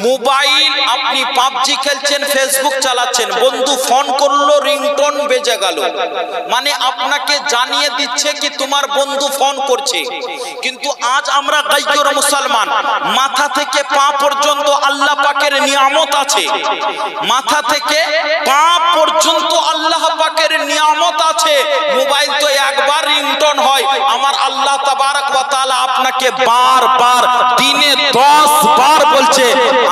মোবাইল, আপনি পাবজি খেলছেন, ফেসবুক চালাচ্ছেন, বন্ধু ফোন করলো, রিংটোন বেজে গেল, মানে আপনাকে জানিয়ে দিচ্ছে কি তোমার বন্ধু ফোন করছে। কিন্তু আজ আমরা গাইয়র মুসলমান, মাথা থেকে পা পর্যন্ত আল্লাহ পাকের নিয়ামত আছে, মাথা থেকে পা পর্যন্ত আল্লাহ পাকের নিয়ামত আছে। মোবাইল তো একবার রিংটোন হয়, আমার আল্লাহ তাবারক ওয়া তাআলা আপনাকে বারবার দিনে 10 বার বলছে,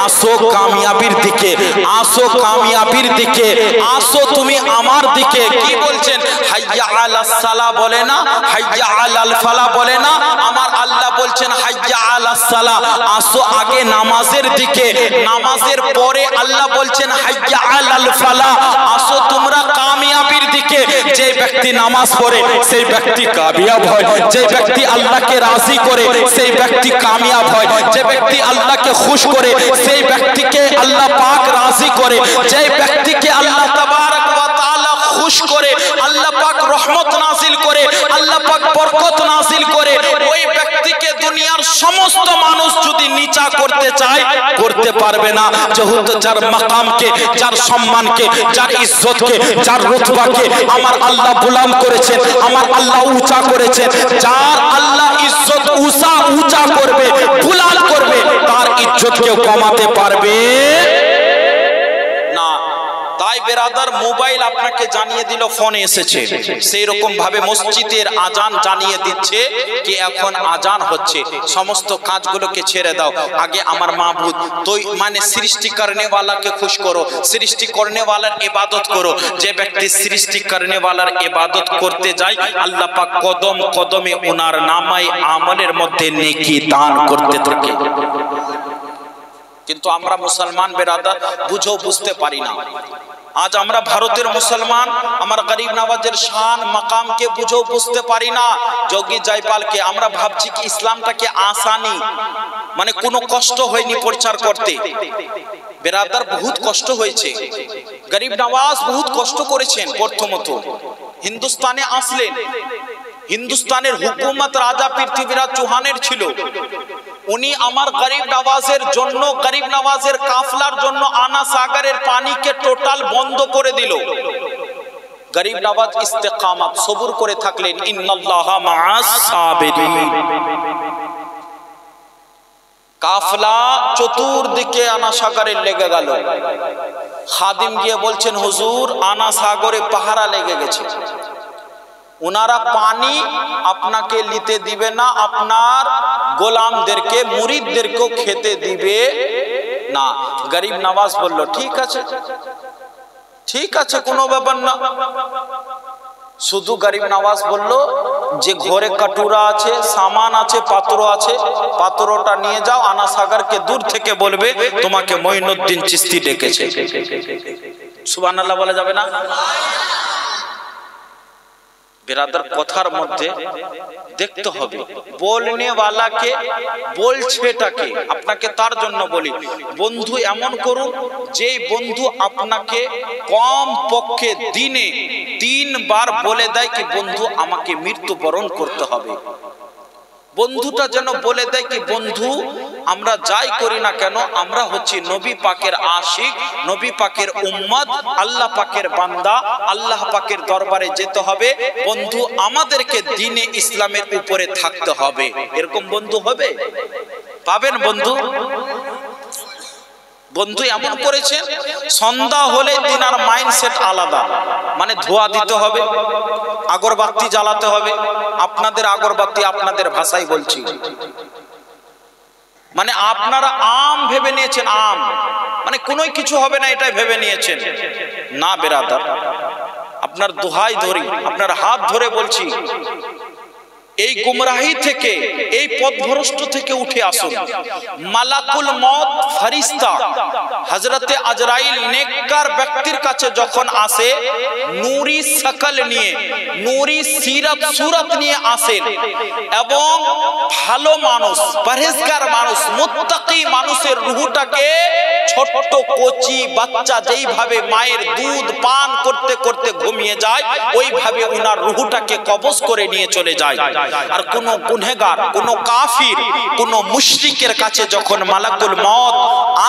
আসো কামিয়াবির দিকে, আসো কামিয়াবির দিকে, আসো তুমি আমার দিকে। কি বলছেন? হাইয়া আলাস সালাহ বলে না, হাইয়া আলাল ফালাহ বলে না, আমার আল্লাহ বলছেন হাইয়া আলাস সালাহ, আসো আগে নামাজের দিকে, নামাজের পরে আল্লাহ বলছেন হাইয়া আলাল ফালাহ, আসো তোমরা কামিয়াবির দিকে। যে ব্যক্তি নামাজ পড়ে সেই ব্যক্তি কামিয়াব হয়, যে ব্যক্তি আল্লাহকে রাজি করে সেই ব্যক্তি কামিয়াব হয়, যে ব্যক্তি আল্লাহকে খুশ করে সেই ব্যক্তিকে আল্লাহ পাক রাজি করে, যে ব্যক্তিকে আল্লাহ তাবারক ওয়া তাআলা খুশ করে, আল্লাহ পাক রহমত নাযিল করে, আল্লাহ পাক বরকত নাযিল করে, ওই ব্যক্তিকে দুনিয়ার সমস্ত মানুষ যদি নিচা করতে চায় করতে পারবে না। যেহেতু যার মাকামকে, যার সম্মানকে, যার ইজ্জতকে, যার রুতবাকে আমার আল্লাহ বুলন্দ করেছেন, আমার আল্লাহ উঁচা করেছেন, যার আল্লাহ ইজ্জত উঁচা করবে, বুলন্দ করবে, তার ইজ্জত কেউ কমাতে পারবে না। তাই বেরাদার, মোবাইল আপনাকে জানিয়ে দিল ফোনে এসেছে, সেই রকম ভাবে মসজিদের আজান জানিয়ে দিচ্ছে কি এখন আজান হচ্ছে। সমস্ত কাজগুলোকে ছেড়ে দাও, আগে আমার মাবুদ তো মানে সৃষ্টি করনে वालाকে খুশ করো, সৃষ্টি করনে वालाর ইবাদত করো। যে ব্যক্তি সৃষ্টি করনে वालाর ইবাদত করতে যায়, আল্লাহ পাক কদম কদমে ওনার নামায় আমলের মধ্যে নেকি দান করতে থাকে। কিন্তু আমরা মুসলমান বেরাদার বুঝেও বুঝতে পারি না। আজ আমরা ভারতের মুসলমান, আমার গরিব নওয়াজের শান মাকামকে বুঝেও বুঝতে পারি না। যোগী জয়পালকে আমরা ভাবছি কি ইসলামটাকে আসানি, মানে কোনো কষ্ট হয়নি প্রচার করতে। বেরাদার, বহুত কষ্ট হয়েছে। গরিব নওয়াজ বহুত কষ্ট করেছেন। প্রথমত হিন্দুস্তানে আসলেন, হিন্দুস্তানের হুকুমত রাজা পৃথ্বীরাজ চৌহানের ছিল। উনি আমার গরিব নওয়াজের জন্য, গরিব নওয়াজের কাফলার জন্য আনা সাগরের পানিকে টোটাল বন্ধ করে দিল। গরিব নওয়াজ ইস্তেকামত সবুর করে থাকলেন। ইন্নাল্লাহা মাআস সাবিরিন। কাফলা চতুর্দিকে আনা সাগরে লেগে গেল। খাদিম গিয়ে বলছেন, হুজুর আনা সাগরে পাহারা লেগে গেছে, ওনারা পানি আপনাকে নিতে দিবে না, আপনার গোলামদেরকে, মুরিদদেরকেও খেতে দিবে না। গরিব নওয়াজ বলল ঠিক আছে, ঠিক আছে, কোনো ব্যাপার না। শুধু গরিব নওয়াজ বলল যে ঘরে কাটুরা আছে, সামান আছে, পাত্র আছে, পাত্রটা নিয়ে যাও, আনা সাগরকে দূর থেকে বলবে তোমাকে মঈনুদ্দিন চিশতি ডেকেছে। সুবহানাল্লাহ বলা যাবে না? বিরাদার কথার মধ্যে দেখতে হবে বলনে ওয়ালাকে বলছেটাকে। আপনাকে তার জন্য বলি, বন্ধু এমন করুন যেই বন্ধু আপনাকে কম পক্ষে দিনে 3 বার বলে দেয় কি বন্ধু আমাকে মৃত্যুবরণ করতে হবে। বন্ধুটা যেন বলে দেয় কি বন্ধু আমরা যাই করি না কেন আমরা হচ্ছি নবী পাকের আশিক, নবী পাকের উম্মত, আল্লাহ পাকের বান্দা, আল্লাহ পাকের দরবারে যেতে হবে, বন্ধু আমাদেরকে দ্বীনে ইসলামের উপরে থাকতে হবে। এরকম বন্ধু হবে? পাবেন বন্ধু? বন্ধু এমন করেছে সন্ধ্যা হলে তিনার মাইন্ডসেট আলাদা, মানে ধোয়া দিতে হবে, আগরবাতি জ্বালাতে হবে। আপনাদের আগরবাতি আপনাদের ভাষায় বলছি, মানে আপনারা আম ভেবে নিয়েছেন, আম মানে কোনো কিছু হবে না এটাই ভেবে নিয়েছেন। না বেরাদার, আপনার দোহাই ধরি, আপনার হাত ধরে বলছি এই গুমরাহি থেকে, এই পথভ্রষ্ট থেকে উঠে আসুন। মালাকুল মউত ফেরেশতা হযরতে আজরাইল নেককার ব্যক্তির কাছে যখন আসে নূরি शकल নিয়ে, নূরি সিরাত সুরত নিয়ে আসেন এবং ভালো মানুষ, পরহেজগার মানুষ, মুত্তাকি মানুষের রূহটাকে ছোট্ট কচি বাচ্চা যেইভাবে মায়ের দুধ পান করতে করতে ঘুমিয়ে যায় ওইভাবে ওনার রূহটাকে কবজ করে নিয়ে চলে যায়। আর কোন গুনহগার, কোন কাফির, কোন মুশরিকের কাছে যখন মালাকুল মউত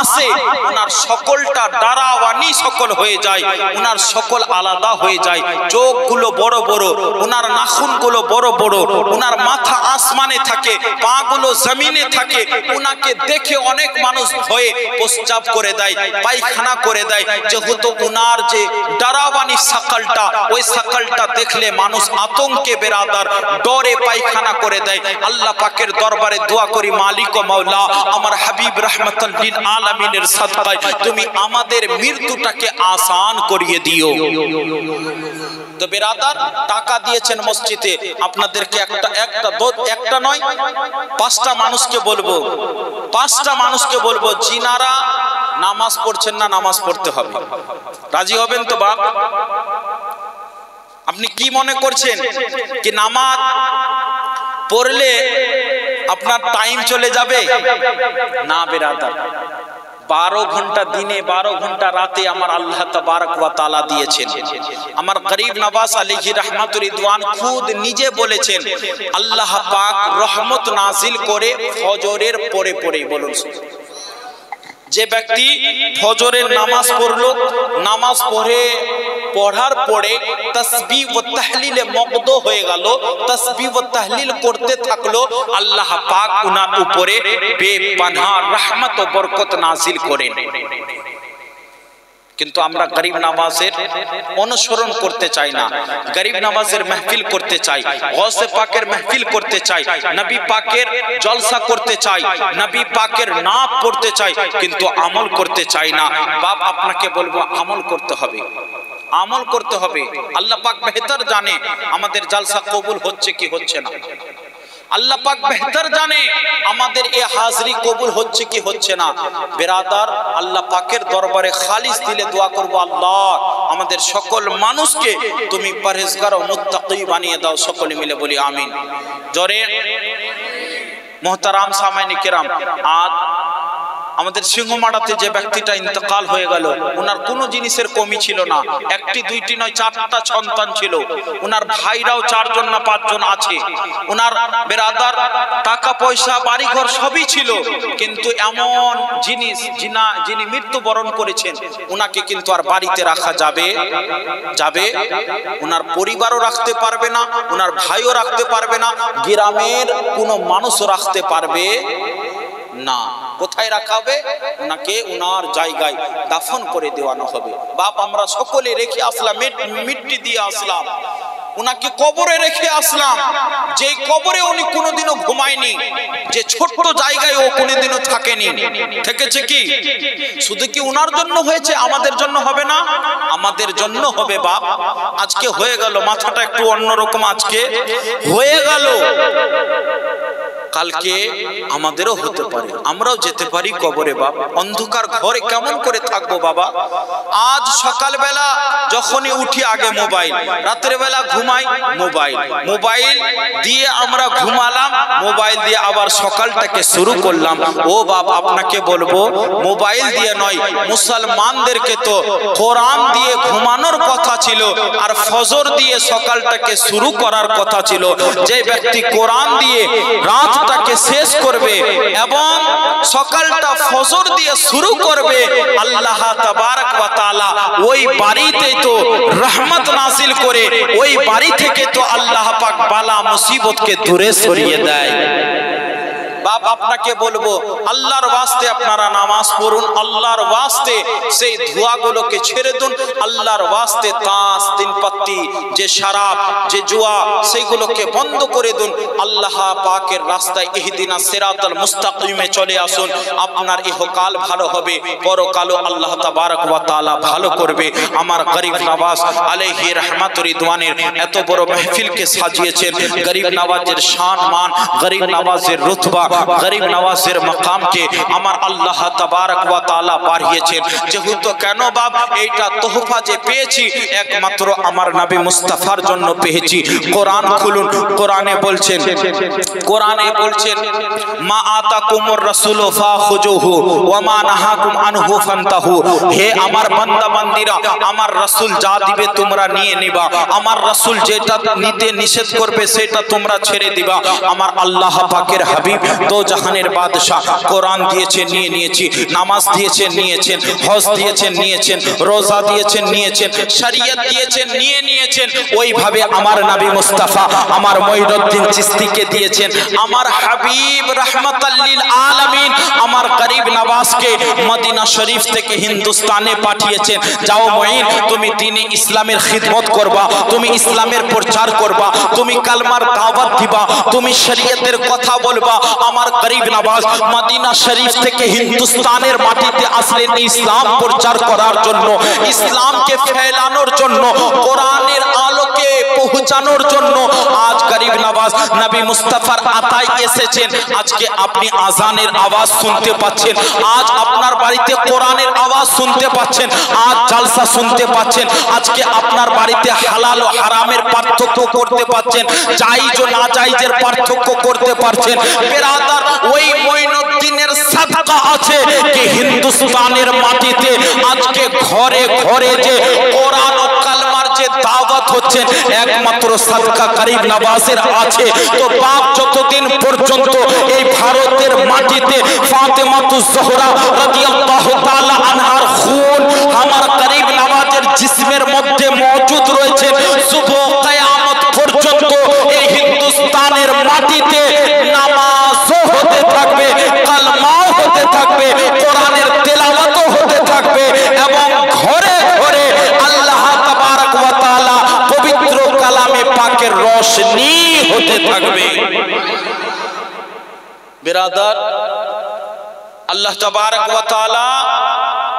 আসে ওনার সকলটা ডারাওয়ানি সকল হয়ে যায়, ওনার সকল আলাদা হয়ে যায়, চোখগুলো বড় বড়, ওনার নাখুনগুলো বড় বড়, ওনার মাথা আসমানে থাকে, পাগুলো জমিনে থাকে। ওনাকে দেখে অনেক মানুষ ভয়ে প্রস্রাব করে দেয়, পায়খানা করে দেয়, যেহেতু ওনার যে ডারাওয়ানি সকলটা, ওই সকলটা দেখলে মানুষ আতঙ্কে বেরাদার ডরে পায়খানা করে দেয়। আল্লাহ পাকের দরবারে দোয়া করি মালিক ও মাওলা আমার হাবিব রাহমাতুল লিল আলামিনের সাদকায় তুমি আমাদের মৃত্যুটাকে আসান করিয়ে দিও। তো বেরাদার টাকা দিয়েছেন মসজিদে, আপনাদেরকে একটা নয় 5টা মানুষকে বলবো, 5টা মানুষকে বলবো যিনারা নামাজ পড়ছেন না নামাজ পড়তে হবে। রাজি হবেন তো বাপ? আপনি কি মনে করছেন কি নামাজ পড়লে আপনার টাইম চলে যাবে? না বেরাদার, 12 ঘন্টা দিনে 12 ঘন্টা রাতে আমার আল্লাহ তাবারক ওয়া তাআলা দিয়েছেন। আমার গরিব নওয়াজ আলাইহি রাহমাতুর রিদওয়ান খুদ নিজে বলেছেন আল্লাহ পাক রহমত নাজিল করে ফজরের পরে পরে। বলুন, যে ব্যক্তি ফজরের নামাজ পড়লো, নামাজ পড়ার পরে তাসবিহ ও তাহলিলে মগ্ন হয়ে গেল, তাসবিহ ও তাহলিল করতে থাকলো, আল্লাহ পাক উনার উপরে বেপনাহ রহমত ও বরকত নাজিল করেন। কিন্তু আমরা গরিব নামাজের অনুসরণ করতে চাই না, গরিব নামাজের মাহফিল করতে চাই, গৌসে পাকের মাহফিল করতে চাই, নবী পাকের জলসা করতে চাই, নবী পাকের নাত পড়তে চাই, কিন্তু আমল করতে চাই না। বাপ আপনাকে বলবো আমল করতে হবে, আমল করতে হবে। আল্লাহ পাক বেহতর জানে আমাদের জলসা কবুল হচ্ছে কি হচ্ছে না, আল্লাহ পাক বেহতর জানে আমাদের এই হাজরি কবুল হচ্ছে কি হচ্ছে না। বেরাদার আল্লাহ পাকের দরবারে খালিস দিলে দোয়া করব, আল্লাহ আমাদের সকল মানুষকে তুমি পরহেজগার ও মুত্তাকি বানিয়ে দাও। সকলে মিলে বলি আমিন। জোরে মোহতারাম সামাইনি কেরাম, আজ আমাদের সিংহমারাতে যে ব্যক্তিটা ইন্তেকাল হয়ে গেল ওনার কোনো জিনিসের কমি ছিল না, 1টি 2টি নয় 4টা সন্তান ছিল, ওনার ভাইরাও 4 জন না 5 জন আছে, ওনার বেরাদার টাকা পয়সা বাড়িঘর সবই ছিল, কিন্তু এমন জিনিস যিনি মৃত্যুবরণ করেছেন ওনাকে কিন্তু আর বাড়িতে রাখা যাবে ওনার পরিবারও রাখতে পারবে না, ওনার ভাইও রাখতে পারবে না, গ্রামের কোনো মানুষও রাখতে পারবে না। কোথায় রাখা হবে? ওনাকে ওনার জায়গায় দাফন করে দেওয়ানো হবে। বাপ আমরা সকলে রেখে আসলাম, মিট্টি দিয়ে আসলাম, ওনাকে কবরে রেখে আসলাম, যে কবরে উনি কোনোদিনও ঘুমায়নি, যে ছোট্ট জায়গায় ও কোনোদিনও থাকেনি, থেকেছে কি? শুধু কি ওনার জন্য হয়েছে, আমাদের জন্য হবে না? আমাদের জন্য হবে বাপ। আজকে হয়ে গেল, মাথাটা একটু অন্যরকম আজকে হয়ে গেল। কালকে আমাদেরও হতে পারে, আমরাও যেতে পারি কবরে। বাপ, অন্ধকার ঘরে কেমন করে থাকবো বাবা? আজ সকালবেলা যখনই উঠি আগে মোবাইল, রাতের বেলা ঘুমাই মোবাইল, মোবাইল দিয়ে আমরা ঘুমালাম, মোবাইল দিয়ে আবার সকালটাকে শুরু করলাম। ও বাপ, আপনাকে বলবো মোবাইল দিয়ে নয়, মুসলমানদেরকে তো কোরআন দিয়ে ঘুমানোর কথা ছিল, আর ফজর দিয়ে সকালটাকে শুরু করার কথা ছিল। যে ব্যক্তি কোরআন দিয়ে রাতটাকে শেষ করবে এবং সকালটা ফজর দিয়ে শুরু করবে, আল্লাহ তাবারক ওয়া তাআলা ওই বাড়িতে তো রহমত নাযিল করে, ওই বাড়ি থেকে তো আল্লাহ পাক বালা মুসিবতকে দূরে সরিয়ে দেয়। বাপ, আপনাকে বলবো আল্লাহর ওয়াস্তে আপনারা নামাজ পড়ুন, আল্লাহর ওয়াস্তে সেই ধোঁয়াগুলোকে ছেড়ে দিন, আল্লাহর ওয়াস্তে তাস, তিন পাত্তি, যে শরাব, যে জুয়া, সেইগুলোকে বন্ধ করে দিন। আল্লাহ পাকের রাস্তায় ইহদিনা সিরাতাল মুস্তাকিমে চলে আসুন। আপনার ইহকাল ভালো হবে, পরকালও আল্লাহ তাবারক ওয়া তাআলা ভালো করবে। আমার গরিব নওয়াজ আলাইহি রহমাতুর রিদওয়ানের এত বড় মাহফিলকে সাজিয়েছেন। গরিব নওয়াজের শান মান, গরিব নওয়াজের রুতবা, গরিব নওয়াজের মাকামকে আমার আল্লাহ তাবারক ওয়া তাআলা বাড়িয়েছেন। যেহেতু কেন বাপ, এইটা তোহফা যে পেয়েছি একমাত্র আমার নবী মুস্তাফার জন্য পেয়েছি। কোরআন খুলুন, কোরআনে বলছেন, কোরআনে বলছেন মা আতাকুমুর রাসূলু ফাখুজুহু ওয়া মা নাহাকুম আনহু ফান্তাহু। হে আমার বান্দা বান্দীরা, আমার রাসূল যা দিবে তোমরা নিয়ে নিবা, আমার রাসূল যেটা নিতে নিষেধ করবে সেটা তোমরা ছেড়ে দিবা। আমার আল্লাহ পাকের হাবিব দো জাহানের বাদশা কোরআন দিয়েছেন, নিয়ে নিয়েছি। নামাজ দিয়েছেন, নিয়েছেন। হজ দিয়েছেন, নিয়েছেন। রোজা দিয়েছেন, নিয়েছেন। শরীয়ত দিয়েছেন, নিয়ে নিয়েছেন। ওইভাবে আমার নবী মুস্তাফা আমার মঈনুদ্দিন চিশতিকে দিয়েছেন। আমার হাবিব রাহমাতাল লিল আলামিন আমার গরিব নওয়াজকে মদিনা শরীফ থেকে হিন্দুস্তানে পাঠিয়েছেন। যাও মঈন, তুমি দ্বীনে ইসলামের খিদমত করবা, তুমি ইসলামের প্রচার করবা, তুমি কালমার দাওয়াত দিবা, তুমি শরীয়তের কথা বলবা। আমার গরিব নওয়াজ মদিনা শরীফ থেকে হিন্দুস্তানের মাটিতে আসলেন ইসলাম প্রচার করার জন্য, ইসলামকে ফেলানোর জন্য, কোরআনের আলোকে পৌঁছানোর জন্য। আজ গরিব নওয়াজ নবী মুস্তাফার আতায় এসেছেন। আজকে আপনি আজানের আওয়াজ শুনতে পাচ্ছেন, আজ আপনার বাড়িতে কোরআনের আওয়াজ শুনতে পাচ্ছেন, আজ জালসা শুনতে পাচ্ছেন। আজকে আপনার বাড়িতে হালাল ও হারামের পার্থক্য করতে পাচ্ছেন, জায়েজ ও নাজায়েজের পার্থক্য করতে পারছেন। বেরাদার, ওই মঈনুদ্দিনের সাদকা আছে কি হিন্দুস্তানের মাটিতে আজকে ঘরে ঘরে যে কোরআন ও কালমার যে দাওয়াত হচ্ছে একমাত্র সাদকা গরিব নওয়াজের আছে। তো বাপ যতদিন পর্যন্ত এই ভারতের মাটিতে ফাতেমাতুজ জোহরা রাদিয়াল্লাহু তাআলা আনহার খুন আমার গরিব নওয়াজের জিসমের মধ্যে মওজুদ রয়েছে, সুবহ কিয়ামত পর্যন্ত এই হিন্দুস্তানের মাটিতে নামাজও হতে থাকবে, কালমাও হতে থাকবে, কোরআনের তেলাওয়াতও হতে থাকবে এবং ঘরে ঘরে আল্লাহ তাবারক ওয়া তাআলা পবিত্র কালামে পাকের রোশনি হতে থাকবে। বিরাদার, আল্লাহ তাবারক ওয়া তাআলা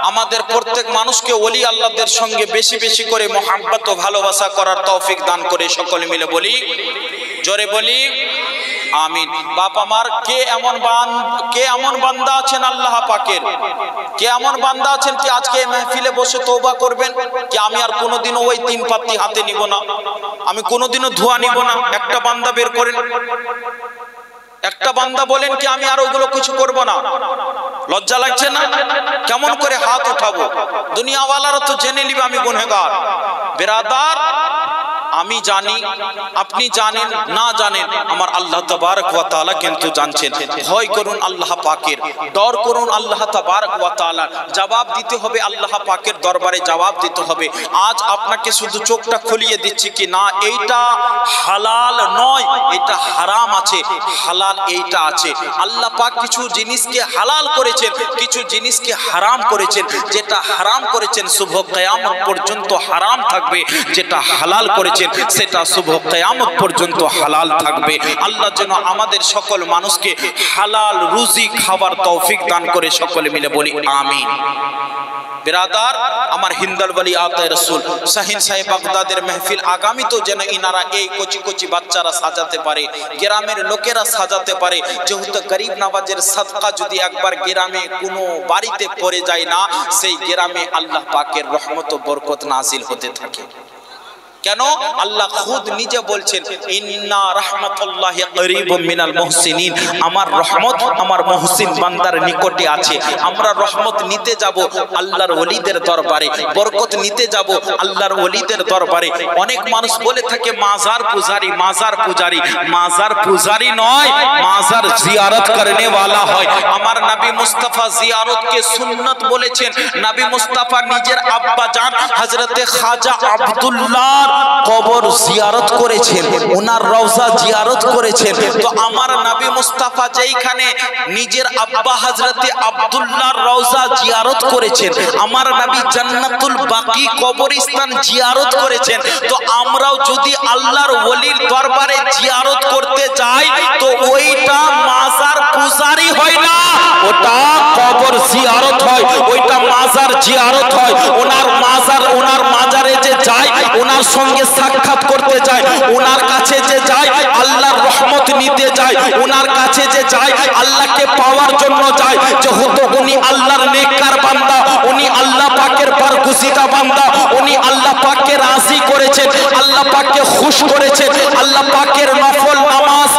আমাদের প্রত্যেক মানুষকে ওলি আল্লাহদের সঙ্গে বেশি বেশি করে মোহাব্বত ও ভালোবাসা করার তৌফিক দান করে। সকলে মিলে বলি, জোরে বলি আমিন। বাপ আমার, কে এমন বান্দা আছেন আল্লাহ পাকের, কে এমন বান্দা আছেন কি আজকে এই মাহফিলে বসে তওবা করবেন কি আমি আর কোনোদিনও ওই তিন পাত্তি হাতে নিব না, আমি কোনোদিনও ধোয়া নিব না? একটা বান্দা বের করেন, একটা বান্দা বলেন কি আমি আর ওগুলো কিছু করব না। লজ্জা লাগছে না? কেমন করে হাত উঠাবো? দুনিয়াওয়ালারা তো জেনে নিবে আমি গুনহগার। বেরাদার, আমি জানি, আপনি জানেন, না জানেন, আমার আল্লাহ তাবারক ওয়া তাআলা কিন্তু জানছেন। ভয় করুন আল্লাহ পাকের, ডর করুন আল্লাহ তাবারক ওয়া তাআলা। জবাব দিতে হবে আল্লাহ পাকের দরবারে, জবাব দিতে হবে। আজ আপনাকে শুধু চোখটা খুলিয়ে দিচ্ছি কি না এইটা হালাল নয়, এটা হারাম আছে, হালাল এইটা আছে। আল্লাহ পাক কিছু জিনিসকে হালাল করেছেন, কিছু জিনিসকে হারাম করেছেন। যেটা হারাম করেছেন সুবহ কিয়ামত পর্যন্ত হারাম থাকবে, যেটা হালাল করেছেন সেটা সুবহ কিয়ামত পর্যন্ত হালাল থাকবে। আল্লাহ যেন আমাদের সকল মানুষকে হালাল রুজি খাবার তৌফিক দান করে। সকলে মিলে বলি আমিন। बिरादार আমার হিন্দাল ওয়ালি আতায়ে রাসূল শাহিন সাহেব বাগদাদের মাহফিল আগামী তো যেন ইনারা এই কোচি কোচি বাচ্চারা সাজাতে পারে, গ্রামের লোকেরা সাজাতে পারে। যেহেতু গরিব নওয়াজের সাদকা যদি একবার গ্রামে কোনো বাড়িতে পড়ে যায় না, সেই গ্রামে আল্লাহ পাকের রহমত ও বরকত নাজিল হতে থাকে। কেন? আল্লাহ খুদ নিজে বলছেন ইন্না রাহমাতুল্লাহি করিবুম মিনাল মুহসিনিন, আমার রহমত আমার মুহসিন বান্দার নিকটে আছে। আমরা রহমত নিতে যাব আল্লাহর ওলিদের দরবারে, বরকত নিতে যাব আল্লাহর ওলিদের দরবারে। অনেক মানুষ বলে থাকে মাজার পূজারি, মাজার পূজারি। মাজার পূজারি নয়, মাজার জিয়ারত করনে वाला হয়। আমার নবী মুস্তাফা জিয়ারতকে সুন্নাত বলেছেন। নবী মুস্তাফা নিজের আব্বা জান হযরতে খাজা আব্দুল্লাহ কবর জিয়ারত করেছেন, ওনার রওজা জিয়ারত করেছেন। তো আমার নবী মুস্তাফা যেইখানে নিজের আব্বা হযরতে আব্দুল্লাহর রওজা জিয়ারত করেছেন, আমার নবী জান্নাতুল বাকি কবরস্থান জিয়ারত করেছেন। তো আমরাও যদি আল্লাহর ওলির দরবারে জিয়ারত করতে যাই, তো ওইটা মাজার পূজারি হয় না, ওটা কবর জিয়ারত হয়, ওইটা মাজার জিয়ারত হয়। ওনার মাজার, ওনার মাজারে যে যায়, ওনার সঙ্গে সাক্ষাৎ করতে যায়, ওনার কাছে যে যায় আল্লাহর রহমত নিতে যায়, ওনার কাছে যে যায় আল্লাহকে পাওয়ার জন্য যায়। যেহেতু উনি আল্লাহর নেককার বান্দা, উনি আল্লাহ পাকের বরগুজিদা বান্দা, উনি আল্লাহ পাককে রাজি করেছেন, আল্লাহ পাককে খুশ করেছেন, আল্লাহ পাকের নফল নামাজ